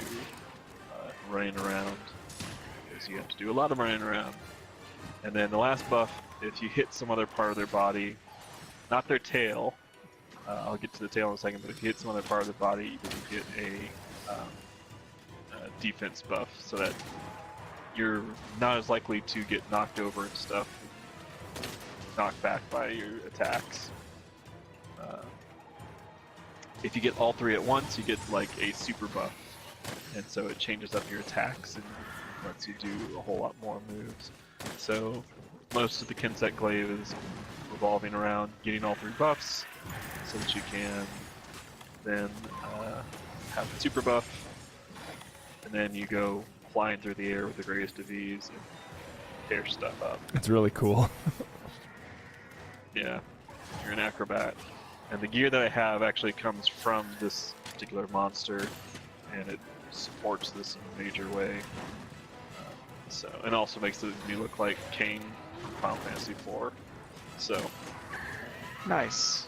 running around, because you have to do a lot of running around. And then the last buff, if you hit some other part of their body, not their tail, I'll get to the tail in a second, but if you hit some other part of their body, then you get a defense buff, so that you're not as likely to get knocked over and stuff, knocked back by your attacks. If you get all three at once, you get like a super buff, and so it changes up your attacks and lets you do a whole lot more moves. So most of the Kinsect glaive is revolving around getting all three buffs, so that you can then have the super buff, and then you go flying through the air with the greatest of ease and tear stuff up. It's really cool. Yeah, you're an acrobat. And the gear that I have actually comes from this particular monster, and it supports this in a major way. And also makes me look like Kane from Final Fantasy IV. So nice.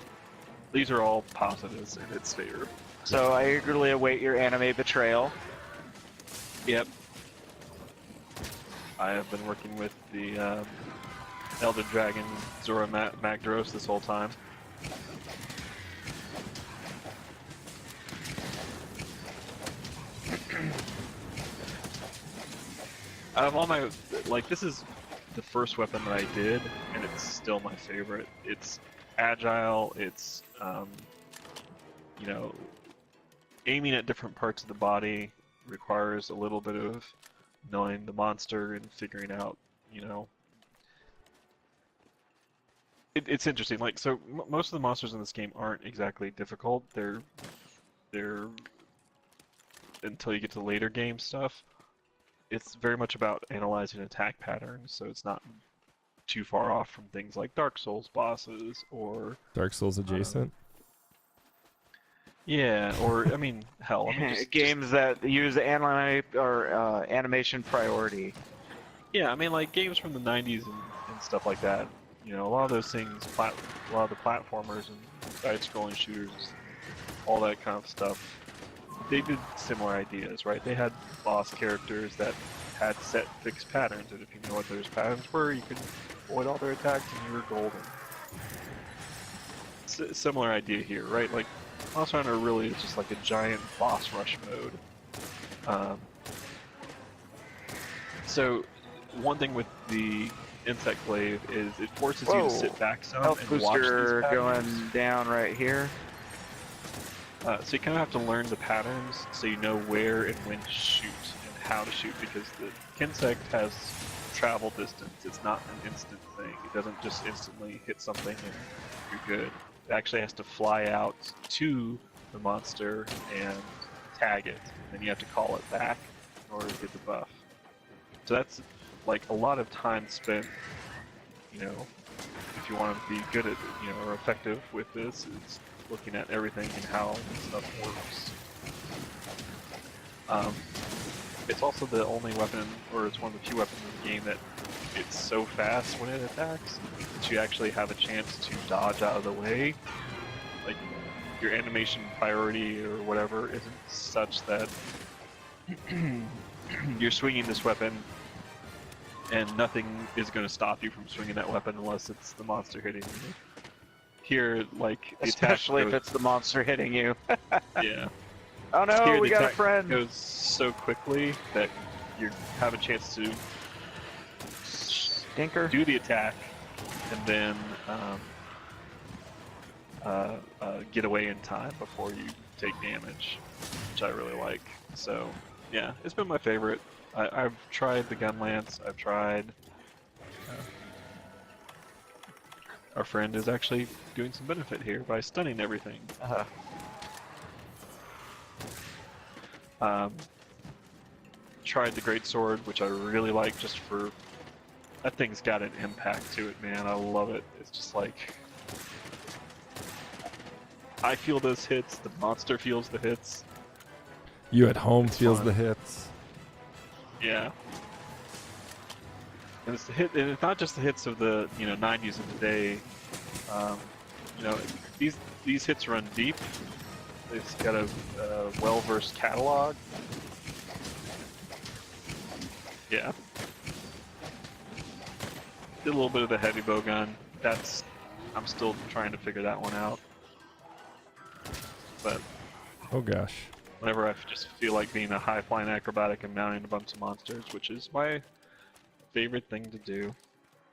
these are all positives in its favor. So I eagerly await your anime betrayal. Yep. I have been working with the Elden Dragon Zora Magdaros this whole time. Out of all my, this is the first weapon that I did, and it's still my favorite. It's agile, it's, aiming at different parts of the body requires a little bit of knowing the monster and figuring out, it's interesting. Most of the monsters in this game aren't exactly difficult. They're until you get to later game stuff. It's very much about analyzing attack patterns, so it's not too far off from things like Dark Souls bosses or Dark Souls adjacent. Yeah, or hell, games that use anime or animation priority. Yeah, like games from the '90s and stuff like that. A lot of those things, a lot of the platformers and side-scrolling shooters, all that kind of stuff. They did similar ideas, right? They had boss characters that had set fixed patterns, and if you know what those patterns were, you could avoid all their attacks and you were golden. Similar idea here, right? Like, Monster Hunter really is just like a giant boss rush mode. So, one thing with the Insect Glaive is it forces you to sit back some Health and watch these booster patterns. going down right here. So you kind of have to learn the patterns so you know where and when to shoot and how to shoot, because the Kinsect has travel distance. It's not an instant thing. It doesn't just instantly hit something and you're good. It actually has to fly out to the monster and tag it. Then you have to call it back in order to get the buff. So that's like a lot of time spent, you know, if you want to be good at, you know, or effective with this, it's looking at everything and how stuff works. It's also the only weapon, or it's one of the few weapons in the game that it's so fast when it attacks that you actually have a chance to dodge out of the way. Like, your animation priority or whatever isn't such that you're swinging this weapon and nothing is going to stop you from swinging that weapon unless it's the monster hitting you. Here, like, the Especially attack if it's the monster hitting you. yeah. Oh no, Here, we the got a attack friend. goes so quickly that you have a chance to Stinker. do the attack and then get away in time before you take damage, which I really like. So, yeah, it's been my favorite. I've tried the gun lance. I've tried. Our friend is actually doing some benefit here by stunning everything. Tried the great sword, which I really like, just for that thing's got an impact to it, man. I love it. It's just like I feel those hits. The monster feels the hits. You at home It's feels fun. the hits. Yeah. And it's the hit, and it's not just the hits of the 90s of the day. These hits run deep. It's got a well-versed catalog. Yeah. Did a little bit of the heavy bow gun. I'm still trying to figure that one out. But Oh gosh. whenever I just feel like being a high-flying acrobatic and mounting a bunch of monsters, which is my favorite thing to do,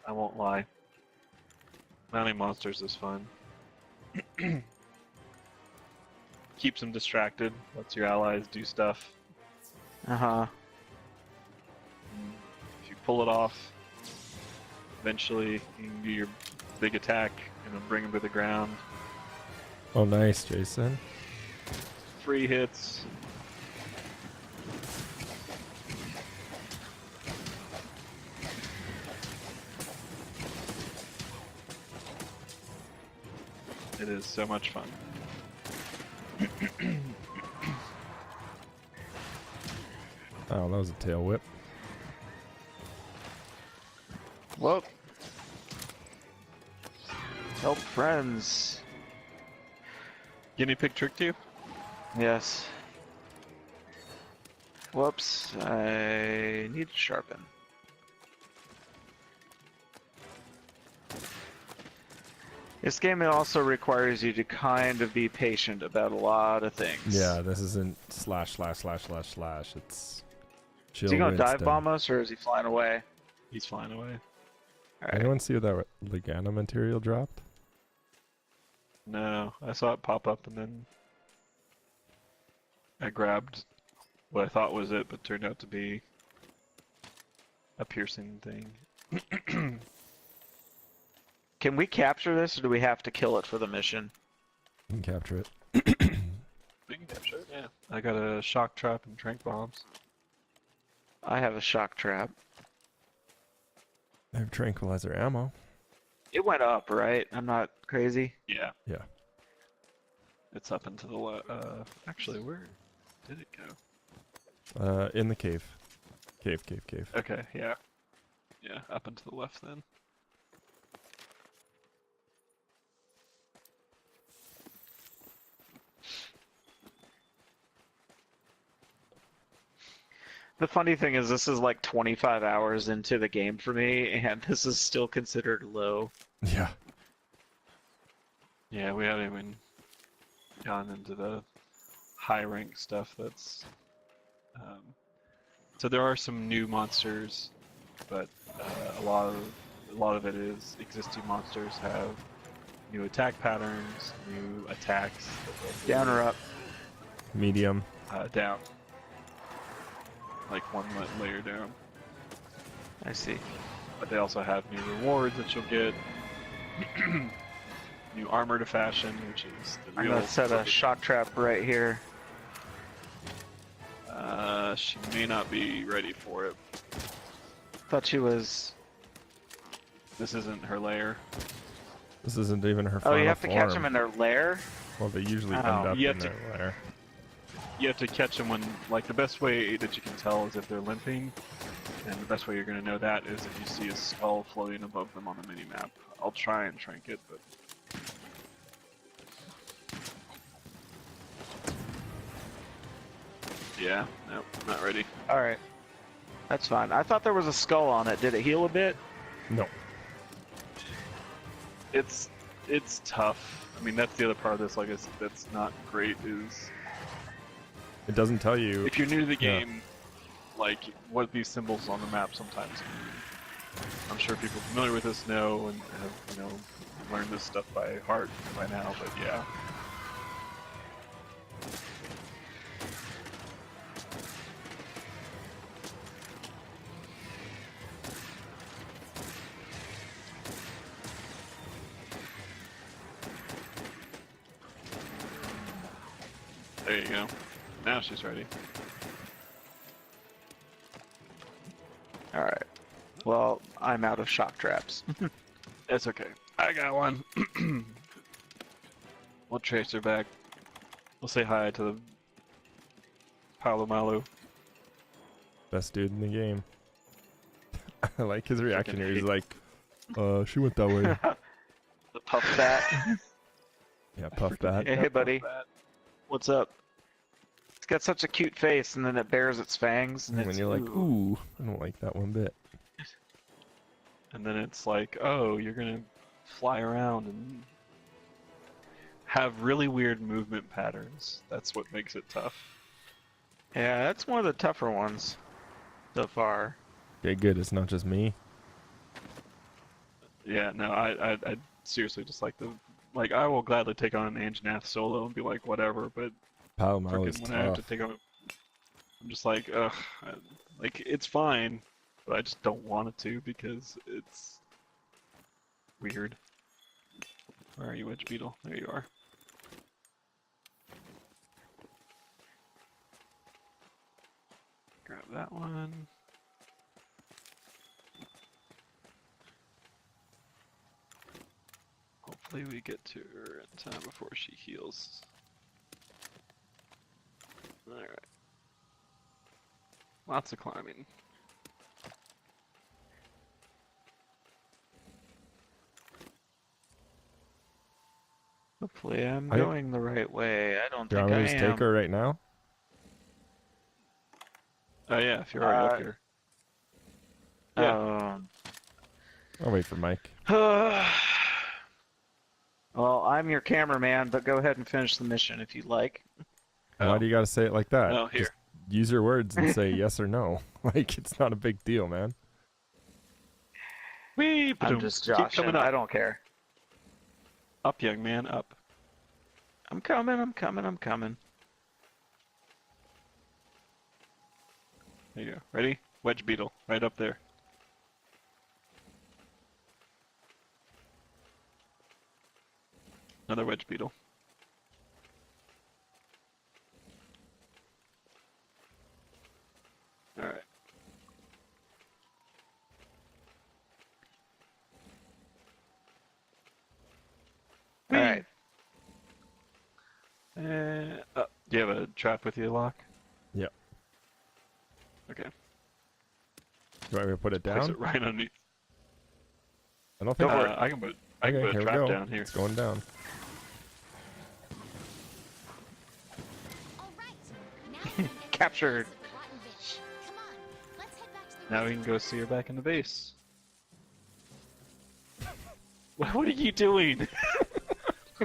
I won't lie. Mounting monsters is fun. Keeps them distracted, lets your allies do stuff. Uh-huh. If you pull it off, eventually you can do your big attack and then bring them to the ground. Oh nice, Jason. 3 hits. It is so much fun. Oh, that was a tail whip. Whoop. Help friends. Guinea pig tricked you? Yes. Whoops. I need to sharpen. This game also requires you to kind of be patient about a lot of things. Yeah, this isn't slash. It's chill. Is he gonna dive Winston. bomb us or is he flying away? He's flying away. Alright. Anyone see that Legana material dropped? No, I saw it pop up and then I grabbed what I thought was it, but turned out to be a piercing thing. Can we capture this or do we have to kill it for the mission? You can capture it. We can capture it, yeah. I got a shock trap and trank bombs. I have a shock trap. I have tranquilizer ammo. It went up, right? I'm not crazy. Yeah. Yeah. It's up into the left. Actually, where did it go? In the cave. Cave. Okay, yeah. Yeah, up and to the left then. The funny thing is this is like 25 hours into the game for me, and this is still considered low. Yeah. Yeah, we haven't even gone into the high rank stuff that's... So there are some new monsters, but a lot of it is existing monsters have new attack patterns, new attacks. Down or up? Medium. Down. Like one layer down. I see. But they also have new rewards that you'll get. New armor to fashion, which is the I'm real. gonna set a shock trap right here. She may not be ready for it. Thought she was. This isn't her lair. This isn't even her Oh, final you have to catch them form. in their lair? Well, they usually Oh. end up You in have to- their lair. You have to catch them when, like, the best way that you can tell is if they're limping, and the best way you're going to know that is if you see a skull floating above them on the mini-map. I'll try and shrink it, but... Yeah, nope, not ready. Alright. That's fine. I thought there was a skull on it. Did it heal a bit? No. It's tough. I mean, that's the other part of this, like, that's not great, is... It doesn't tell you. If you're new to the Yeah. game, like, what these symbols on the map sometimes mean. I'm sure people familiar with this know and have, you know, learned this stuff by heart by now, but yeah. There you go. Now she's ready. Alright. Well, I'm out of shock traps. It's okay. I got one. We'll trace her back. We'll say hi to the Palomalu. Best dude in the game. I like his reaction here. He's like, she went that way. The puff bat. Yeah, puff that. Hey, buddy. What's up? It's got such a cute face, and then it bares its fangs, and And it's you're like, ooh, I don't like that one bit. And then it's like, oh, you're gonna fly around and have really weird movement patterns. That's what makes it tough. Yeah, that's one of the tougher ones so far. Okay, good. It's not just me. Yeah, no, I seriously just like like I will gladly take on an Anjanath solo and be like whatever, but Palomar is freaking when I have to tough. take on, I'm just like, ugh, like it's fine, but I just don't want it to because it's weird. Where are you, Wedge Beetle? There you are. Grab that one. Hopefully we get to her in time before she heals. Alright. Lots of climbing. Hopefully I'm I- going the right way. I don't Do you think want I me to just am. take her right now? Oh yeah, if you're already up here. I'll wait for Mike. Well, I'm your cameraman, but go ahead and finish the mission if you'd like. Why do you gotta say it like that? No, here. Just use your words and say yes or no. Like, it's not a big deal, man. Whee! I'm Badoom. just Keep joshing. coming up. I don't care. Up, young man, up. I'm coming, I'm coming, I'm coming. There you go. Ready? Wedge Beetle, right up there. Another Wedge Beetle. Alright. Alright. Do you have a trap with you, Locke? Yep. Okay. Do I put it Place down? it right underneath. I don't think. I can put Okay, a here we trap go. down here. It's going down. All right. Now we can get Captured. to the rotten bitch. Come on. Let's head back to the Now we can go see her back in the base. What are you doing?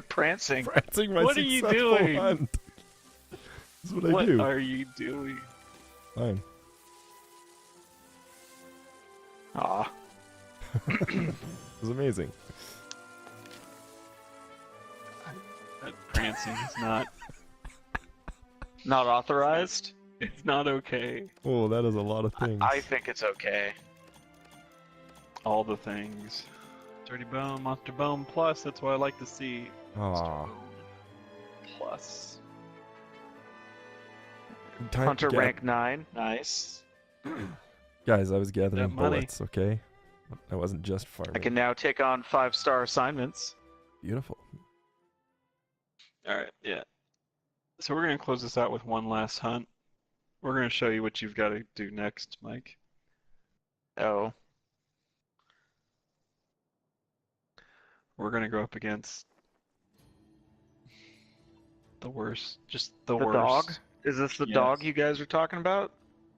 Prancing. Prancing my What are you successful doing? hunt. That's what I What do. are you doing? Fine. Aw. It was amazing. That prancing is not. Not authorized? It's not okay. Oh, that is a lot of things. I think it's okay. all the things. Dirty Bone, Monster Bone Plus, that's what I like to see. Monster Aw. Bone Plus. Hunter rank 9. Nice. Guys, I was gathering money. bullets, okay? I wasn't just farming. I can now take on 5-star assignments. Beautiful. Alright, yeah. So we're going to close this out with one last hunt. We're going to show you what you've got to do next, Mike. Oh. We're going to go up against the worst. Just the The worst. dog? Is this the Yes. dog you guys are talking about?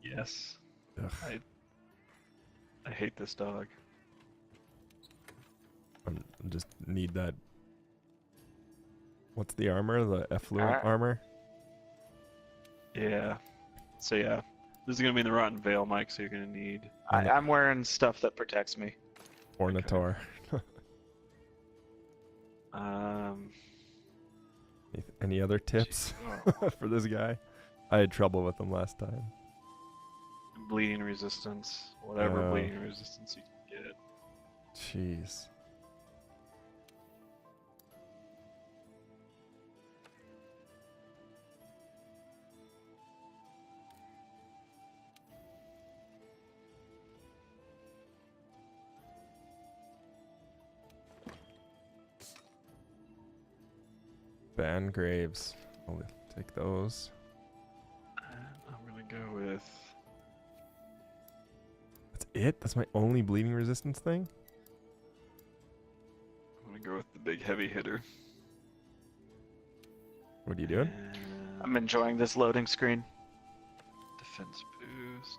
Yes. Ugh, I hate this dog. I just need that. What's the armor? The effluent Alright. armor? Yeah. So yeah, this is gonna be in the Rotten Vale, Mike. So you're gonna need. I'm wearing stuff that protects me. Ornithor. Um. Any other tips Oh, for this guy? I had trouble with him last time. bleeding resistance, whatever Oh. bleeding resistance you can get. Jeez. Ban graves. I'll take those. And I'm gonna go with. That's it? That's my only bleeding resistance thing? I'm gonna go with the big heavy hitter. What are you doing? And I'm enjoying this loading screen. defense boost.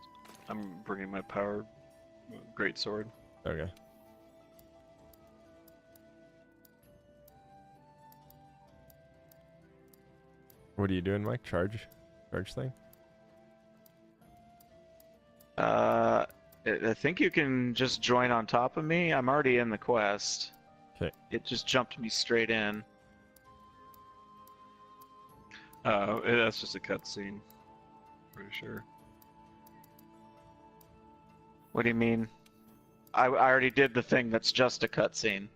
I'm bringing my power great sword. Okay. What are you doing, Mike? Charge thing? I think you can just join on top of me. I'm already in the quest. 'Kay. It just jumped me straight in. That's just a cutscene. Pretty sure. What do you mean? I already did the thing that's just a cutscene.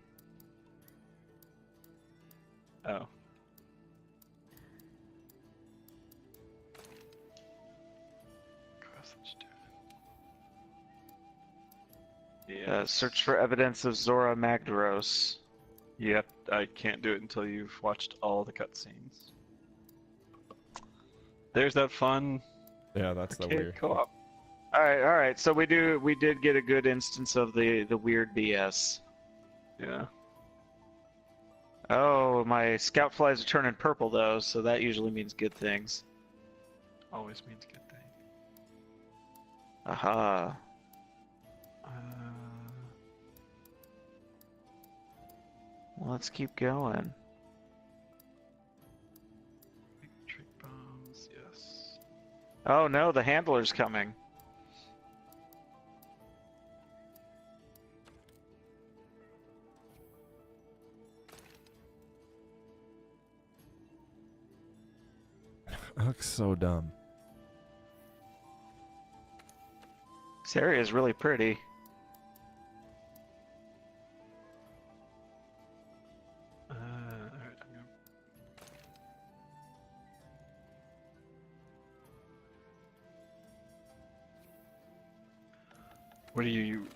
Oh. Yeah. Search for evidence of Zora Magdaros. Yep, I can't do it until you've watched all the cutscenes. There's that fun Yeah, that's the arcade weird. co-op. All right. So we did get a good instance of the weird BS. Yeah. Oh, my scout flies are turning purple though, so that usually means good things. Always means a good thing. Aha. Well, let's keep going. Trick bombs, yes. Oh no, the handler's coming. That looks so dumb. This area is really pretty. Alright, what are you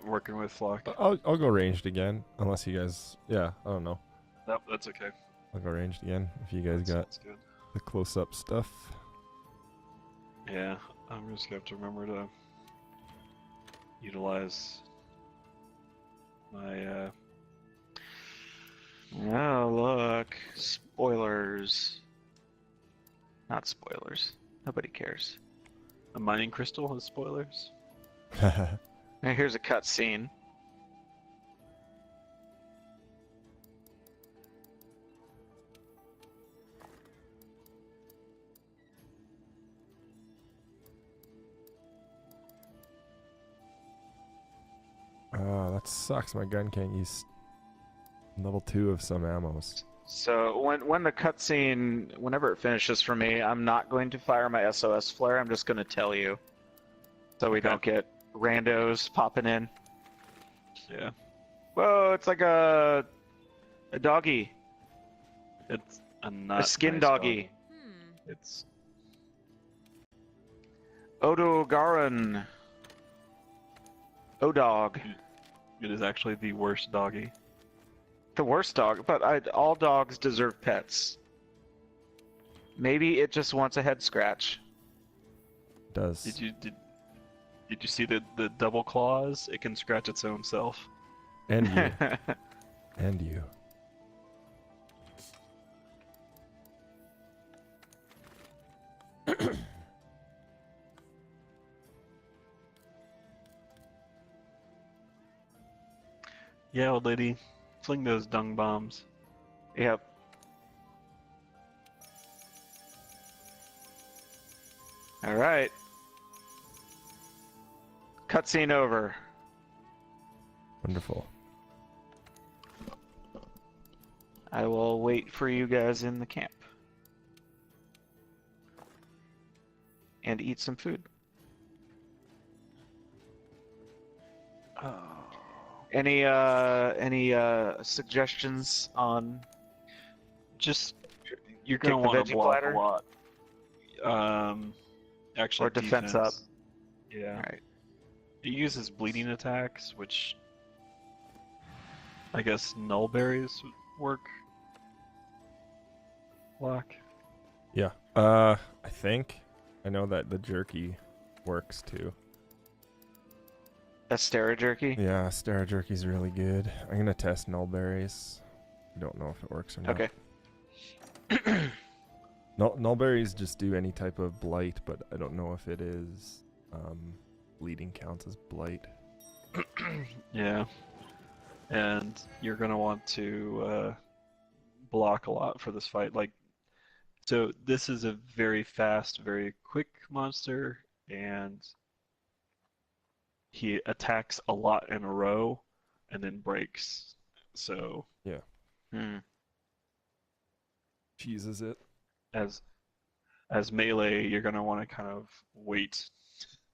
working with, Flock? I'll go ranged again, unless you guys. Yeah, I don't know. Nope, that's okay. I'll go ranged again if you guys got Sounds good. the close-up stuff. Yeah, I'm just gonna have to remember to utilize my Oh, look. Spoilers. Not spoilers. Nobody cares. a mining crystal as spoilers. Now here's a cutscene. That sucks. My gun can't use level 2 of some ammos. So when the cutscene, whenever it finishes for me, I'm not going to fire my SOS flare. I'm just going to tell you, so we Okay. don't get randos popping in. Yeah, Whoa, it's like a doggy. it's a not A skin nice doggy. It's Odogaron. O-dog. it is actually the worst doggy. The worst dog, but all dogs deserve pets. Maybe it just wants a head scratch. Does. Did you see the double claws? It can scratch its own self. And you. And you. Yeah, old lady, fling those dung bombs. Yep. All right. Cutscene over. Wonderful. I will wait for you guys in the camp. And eat some food. Oh. Any suggestions on Just you're Kick gonna the want veggie to block platter? a lot. Actually, Or defense up? Yeah. Alright. It uses bleeding attacks, which I guess null berries would work. Block. Yeah. I think. I know that the jerky works too. Astera jerky? Yeah, Stara jerky's really good. I'm gonna test nullberries. I don't know if it works or not. Okay. Nullberries just do any type of blight, but I don't know if it is bleeding counts as blight. Yeah. And you're gonna want to block a lot for this fight. So this is a very fast, very quick monster, and he attacks a lot in a row and then breaks. So Hmm. Cheeses it. as melee, you're gonna want to kind of wait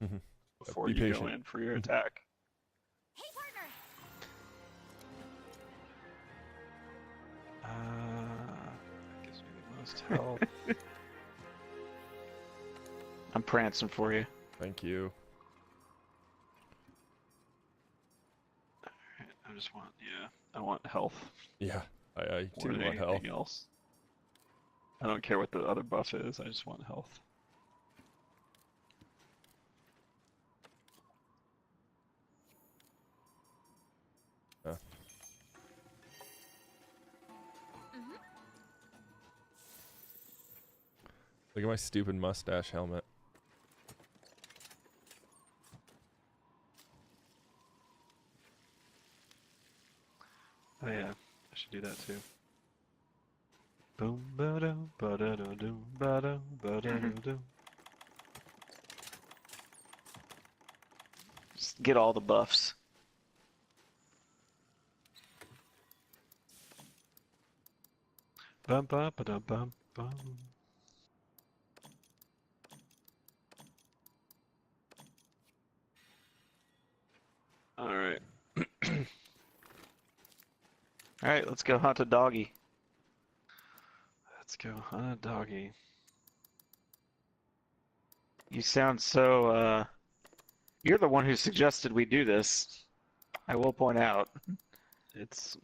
Mhm. before Be you go patient. in for your attack. Hey, partner. That gives me the most health. I'm prancing for you. Thank you. I just want, I want health Yeah, I more too than want health. anything else. I don't care what the other buff is. I just want health. Yeah. Look at my stupid mustache helmet. Oh yeah, I should do that too. Boom ba dum ba da dum dum ba dum ba da dum dum. Just get all the buffs. Bum ba ba dum bum bum. All right. Alright, let's go hunt a doggy. Let's go hunt a doggy. You sound so, you're the one who suggested we do this. I will point out. It's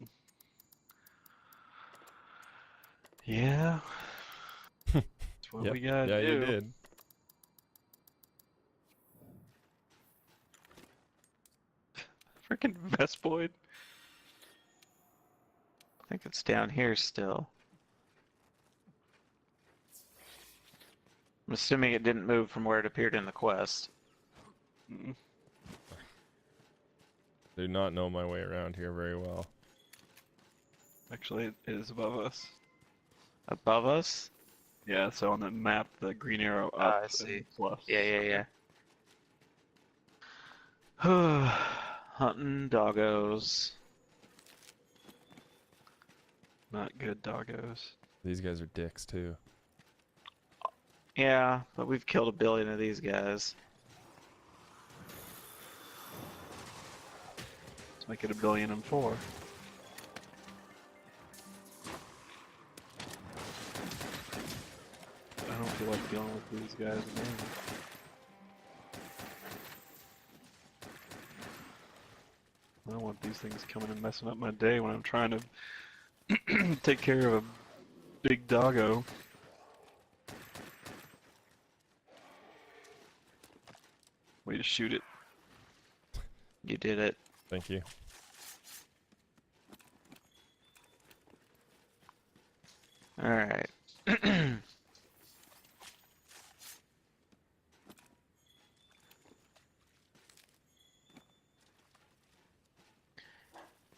yeah. That's what Yep. we gotta Yeah, do. you did. Freaking Vespoid. I think it's down here still. I'm assuming it didn't move from where it appeared in the quest. Mm. Do not know my way around here very well. Actually, it is above us. Above us? Yeah, so on the map, the green arrow Ah, up I see. and plus. Yeah. Hunting doggos. Not good doggos. These guys are dicks too. Yeah, but we've killed a billion of these guys. So Make it 1,000,000,004. I don't feel like dealing with these guys again. I don't want these things coming and messing up my day when I'm trying to take care of a big doggo. Way to shoot it. You did it. Thank you. All right.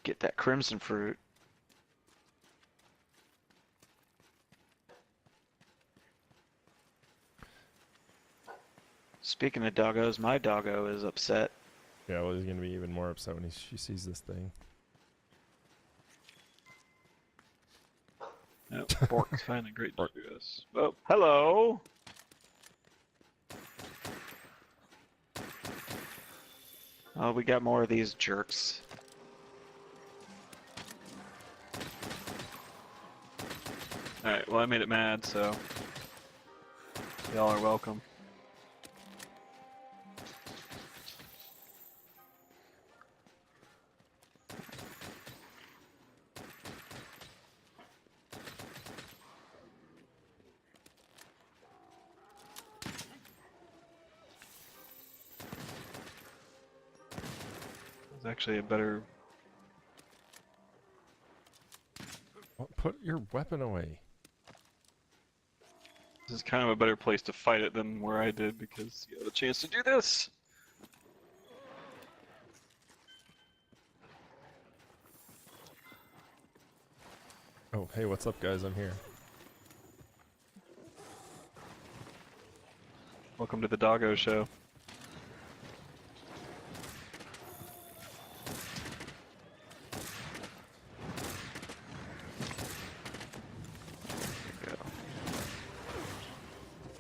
Get that crimson fruit. Speaking of doggos, my doggo is upset. Yeah, well, he's gonna be even more upset when she sees this thing. Yep, Bork's finding great to us. Oh, Hello. Oh, we got more of these jerks. alright, well I made it mad, so y'all are welcome. There's actually a better... Oh, put your weapon away. This is kind of a better place to fight it than where I did because you have a chance to do this! Oh, hey, what's up, guys? I'm here. Welcome to the Doggo Show.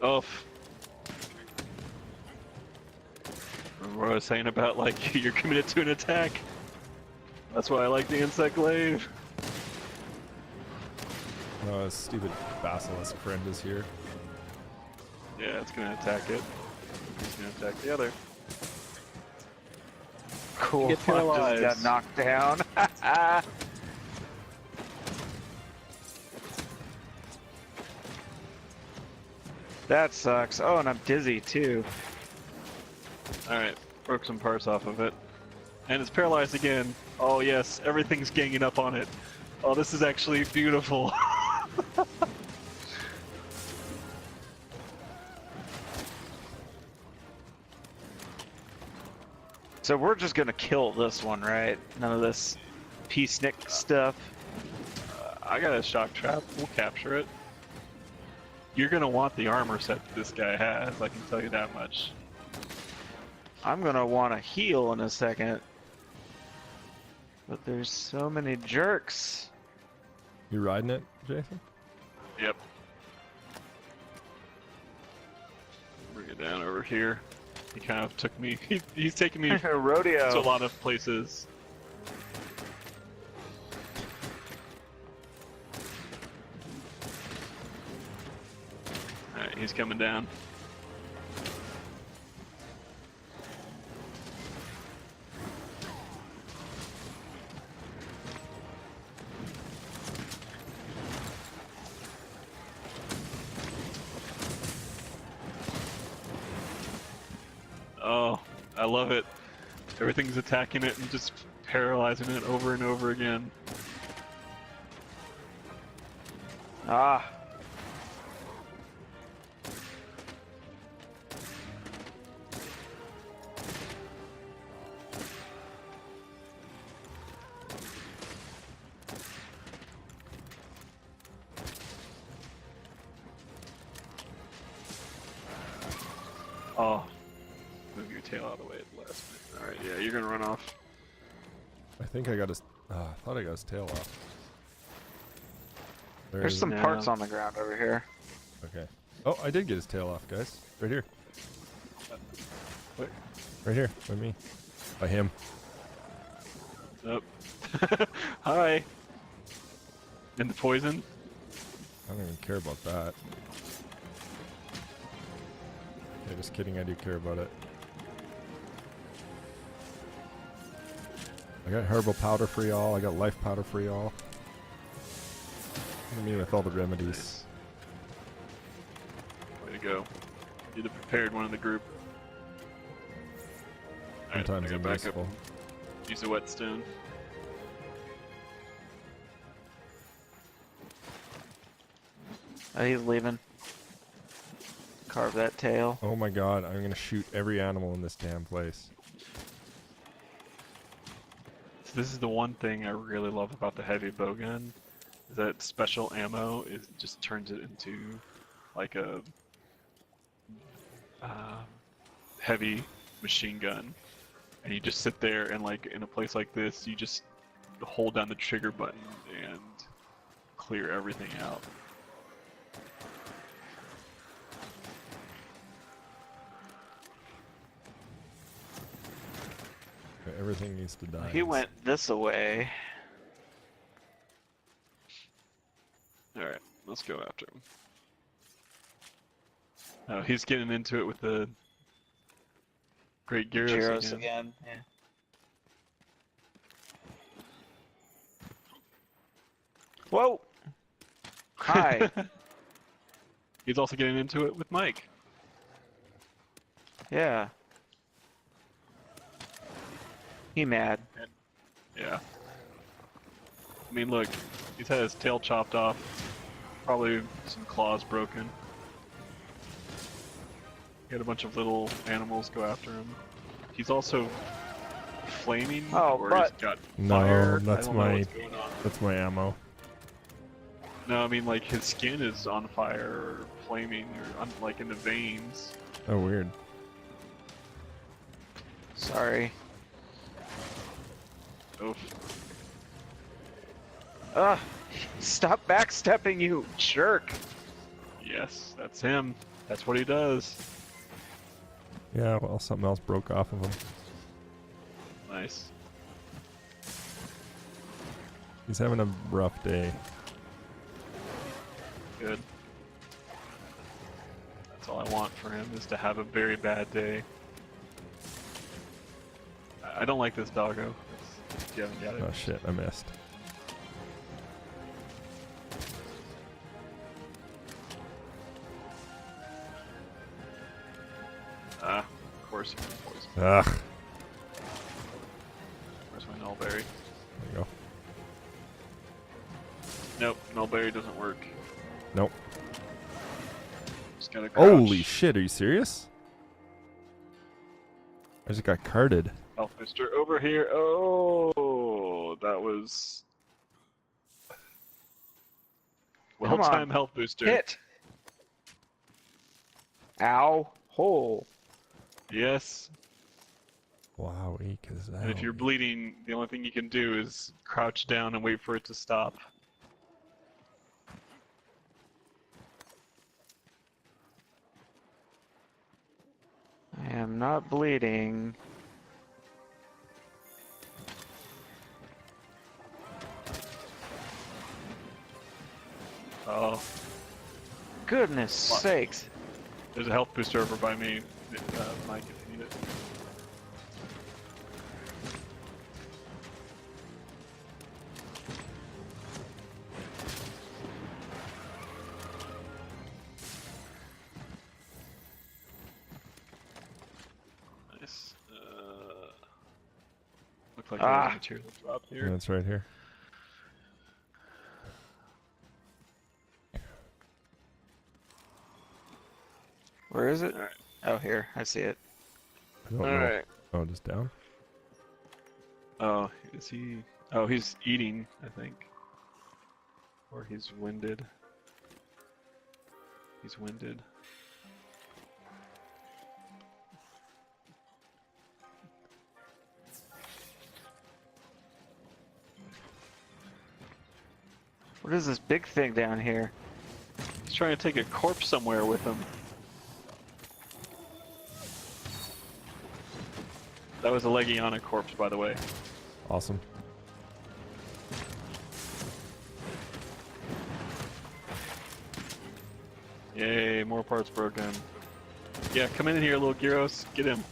Oh. Remember what I was saying about, like, you're committed to an attack? That's why I like the insect glaive. Oh, this stupid basilisk friend is here. Yeah, it's gonna attack it. It's gonna attack the other. Cool. Get Just paralyzed. got knocked down. That sucks. Oh, and I'm dizzy too. Alright, broke some parts off of it. And it's paralyzed again. Oh yes, everything's ganging up on it. Oh, this is actually beautiful. So we're just gonna kill this one, right? None of this peacenik stuff. I got a shock trap. We'll capture it. You're gonna want the armor set that this guy has, I can tell you that much. I'm gonna want to heal in a second. But there's so many jerks. You riding it, Jason? Yep. Bring it down over here. He kind of took me. He's taking me to Rodeo. a lot of places. Alright, he's coming down. Oh, I love it. Everything's attacking it and just paralyzing it over and over again. Ah. Oh. Move your tail out of the way at the last minute. Alright, yeah, you're gonna run off. I think I got his... I thought I got his tail off. There's is some it. No. parts on the ground over here. Okay. Oh, I did get his tail off, guys. Right here. Wait. Right here, by me. By him. Nope. Hi. And the poison? I don't even care about that. Yeah, just kidding, I do care about it. I got herbal powder for y'all, I got life powder for y'all. I mean, with all the remedies. Way to go. You're the prepared one in the group. Alright, Sometimes I I'm got back up. useful. Use a whetstone. Oh, he's leaving. Carve that tail. Oh my god, I'm gonna shoot every animal in this damn place. So this is the one thing I really love about the heavy bowgun, is that special ammo just turns it into like a heavy machine gun, and you just sit there and like in a place like this, you just hold down the trigger button and clear everything out. Okay, everything needs to die. He went this away. Alright, let's go after him. Oh, he's getting into it with the Great Gyros again. Yeah. Whoa! Hi. He's also getting into it with Mike. Yeah. He mad. Yeah. I mean, look, he's had his tail chopped off. Probably some claws broken. He had a bunch of little animals go after him. He's also flaming, Oh, or but- he's got No, fire. that's I don't know my- what's going on. That's my ammo. No, I mean, like, his skin is on fire, or flaming, or like in the veins. Oh, weird. Sorry. Oof. Ugh! Stop backstepping, you jerk! Yes, that's him. That's what he does. Yeah, well, something else broke off of him. Nice. He's having a rough day. Good. That's all I want for him, is to have a very bad day. I don't like this doggo. If you haven't got it. Oh shit, I missed. Ah, of course you're poison. Ugh. Where's my nullberry? There you go. Nope, nullberry doesn't work. Nope. Just gotta crouch. Holy shit, are you serious? I just got carded. Health booster over here. Oh, that was Come on. well-timed health booster. Hit! Ow! Hole! Yes. Wow, cause And if you're bleeding, the only thing you can do is crouch down and wait for it to stop. I am not bleeding. Oh, Goodness What? sakes. there's a health booster over by me, Mike, if you need it. Nice. Look like there's a material drop Yeah, here. it's right here. Where is it? Alright. Oh, here. I see it. I don't know. Alright. Oh, just down? Oh, is he? Oh, he's eating, I think. Or he's winded. He's winded. What is this big thing down here? He's trying to take a corpse somewhere with him. That was a Legiana corpse, by the way. Awesome. Yay, more parts broken. Yeah, come in here, little Gyros. Get him.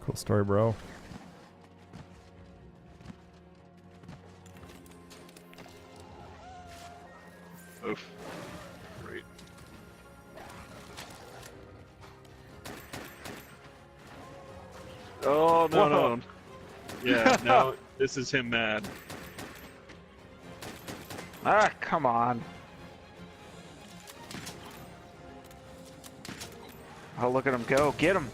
Cool story, bro. Oof. Great. Oh, no, no. Yeah, now this is him mad. Ah, come on. Oh, look at him go. Get him.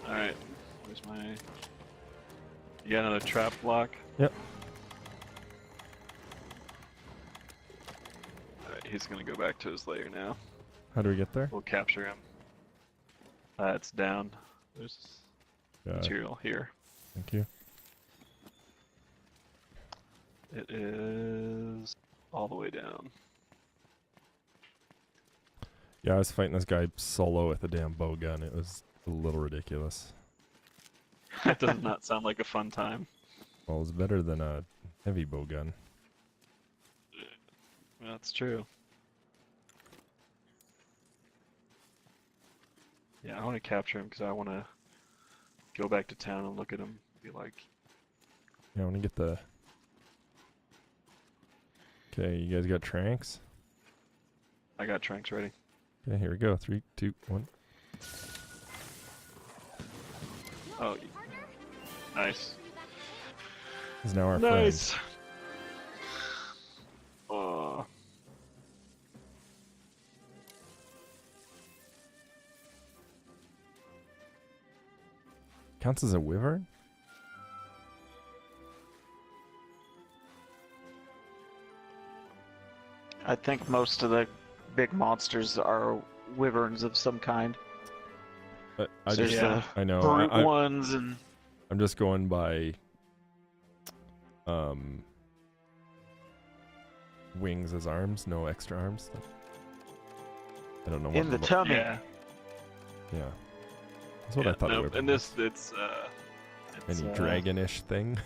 Alright, where's my... You got another trap block? Yep. Alright, he's gonna go back to his lair now. How do we get there? We'll capture him. It's down. There's Got it. material here. Thank you. It is all the way down. Yeah, I was fighting this guy solo with a damn bow gun. It was a little ridiculous. That does not sound like a fun time. Well, it's better than a heavy bow gun. That's true. Yeah, I want to capture him because I want to go back to town and look at him. Be like, Yeah, I want to get the... Okay, you guys got tranks? I got tranks ready. Okay, here we go. 3, 2, 1. Oh, nice. This is now our friend. Nice. Oh. Counts as a wyvern? I think most of the big monsters are wyverns of some kind. But I So just, there's I know. the brute ones and... I'm just going by wings as arms, no extra arms. I don't know what in the tummy. Yeah. Yeah. That's what I thought it would be. And this, it's Any dragonish thing.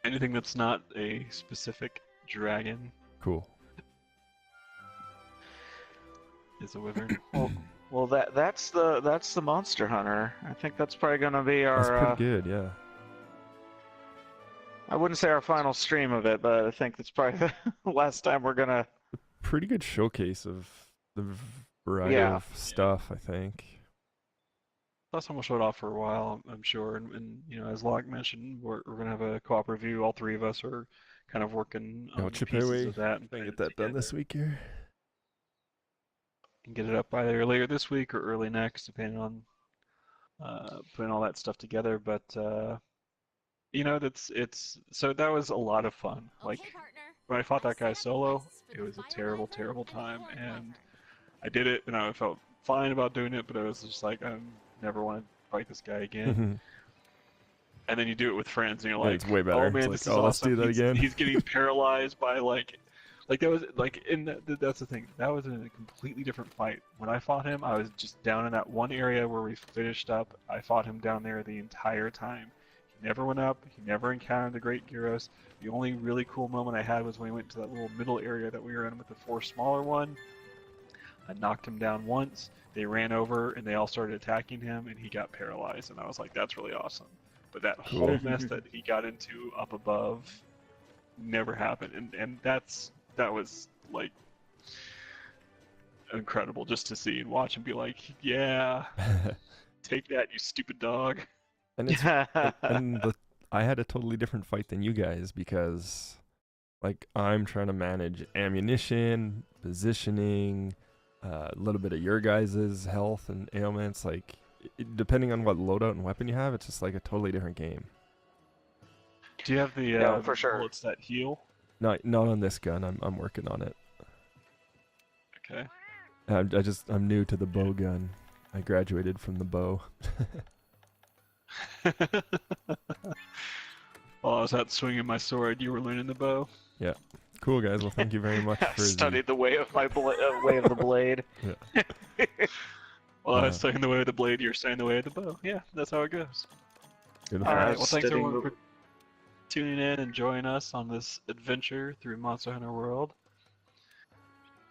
anything that's not a specific dragon Cool. is a wyvern. Well, that's the monster hunter. I think that's probably gonna be That's our. pretty good, yeah. I wouldn't say our final stream of it, but I think that's probably the last time we're gonna. Pretty good showcase of the variety Yeah. of stuff, I think. Last time we'll show it off for a while, I'm sure. And you know, as Locke mentioned, we're gonna have a co-op review. All three of us are kind of working Yeah, on chip pieces away. of that and Try putting and get it that done together. this week here. And get it up either later this week or early next, depending on putting all that stuff together. But you know, so that was a lot of fun. Like Okay, partner. when I fought that guy Sacrifices solo, for it the was a fire terrible, wyvern terrible and the time, horned and wyvern. I did it, and I felt fine about doing it, but I was just like, I never want to fight this guy again. And then you do it with friends, and you're Yeah, like, it's way better. oh It's man, like, this is oh, let's awesome. do that again. He's getting paralyzed by like Like that was like that's the thing. That was in a completely different fight. When I fought him, I was just down in that one area where we finished up. I fought him down there the entire time. He never went up. He never encountered the Great Gyros. The only really cool moment I had was when we went to that little middle area that we were in with the 4 smaller one. I knocked him down once. They ran over and they all started attacking him, and he got paralyzed. And I was like, "That's really awesome." But that whole mess that he got into up above never happened, and that was like incredible just to see and watch and be like, "Yeah, take that, you stupid dog." And it's I had a totally different fight than you guys because, like, I'm trying to manage ammunition, positioning, a little bit of your guys' health and ailments. Like, depending on what loadout and weapon you have, it's just like a totally different game. Do you have the for sure. bullets that heal? Not on this gun. I'm working on it. Okay. I'm new to the bow gun. I graduated from the bow. While I was out swinging my sword, you were learning the bow. Yeah. Cool, guys. Well, thank you very much for Studied the way of my way of the blade. Yeah. While I was studying the way of the blade, you're studying the way of the bow. Yeah, that's how it goes. Beautiful. All right. Well, thanks Studying everyone for tuning in and joining us on this adventure through Monster Hunter World.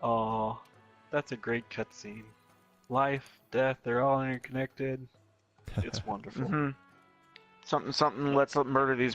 Oh, that's a great cutscene. Life, death, they're all interconnected. It's wonderful. Something. Let's murder these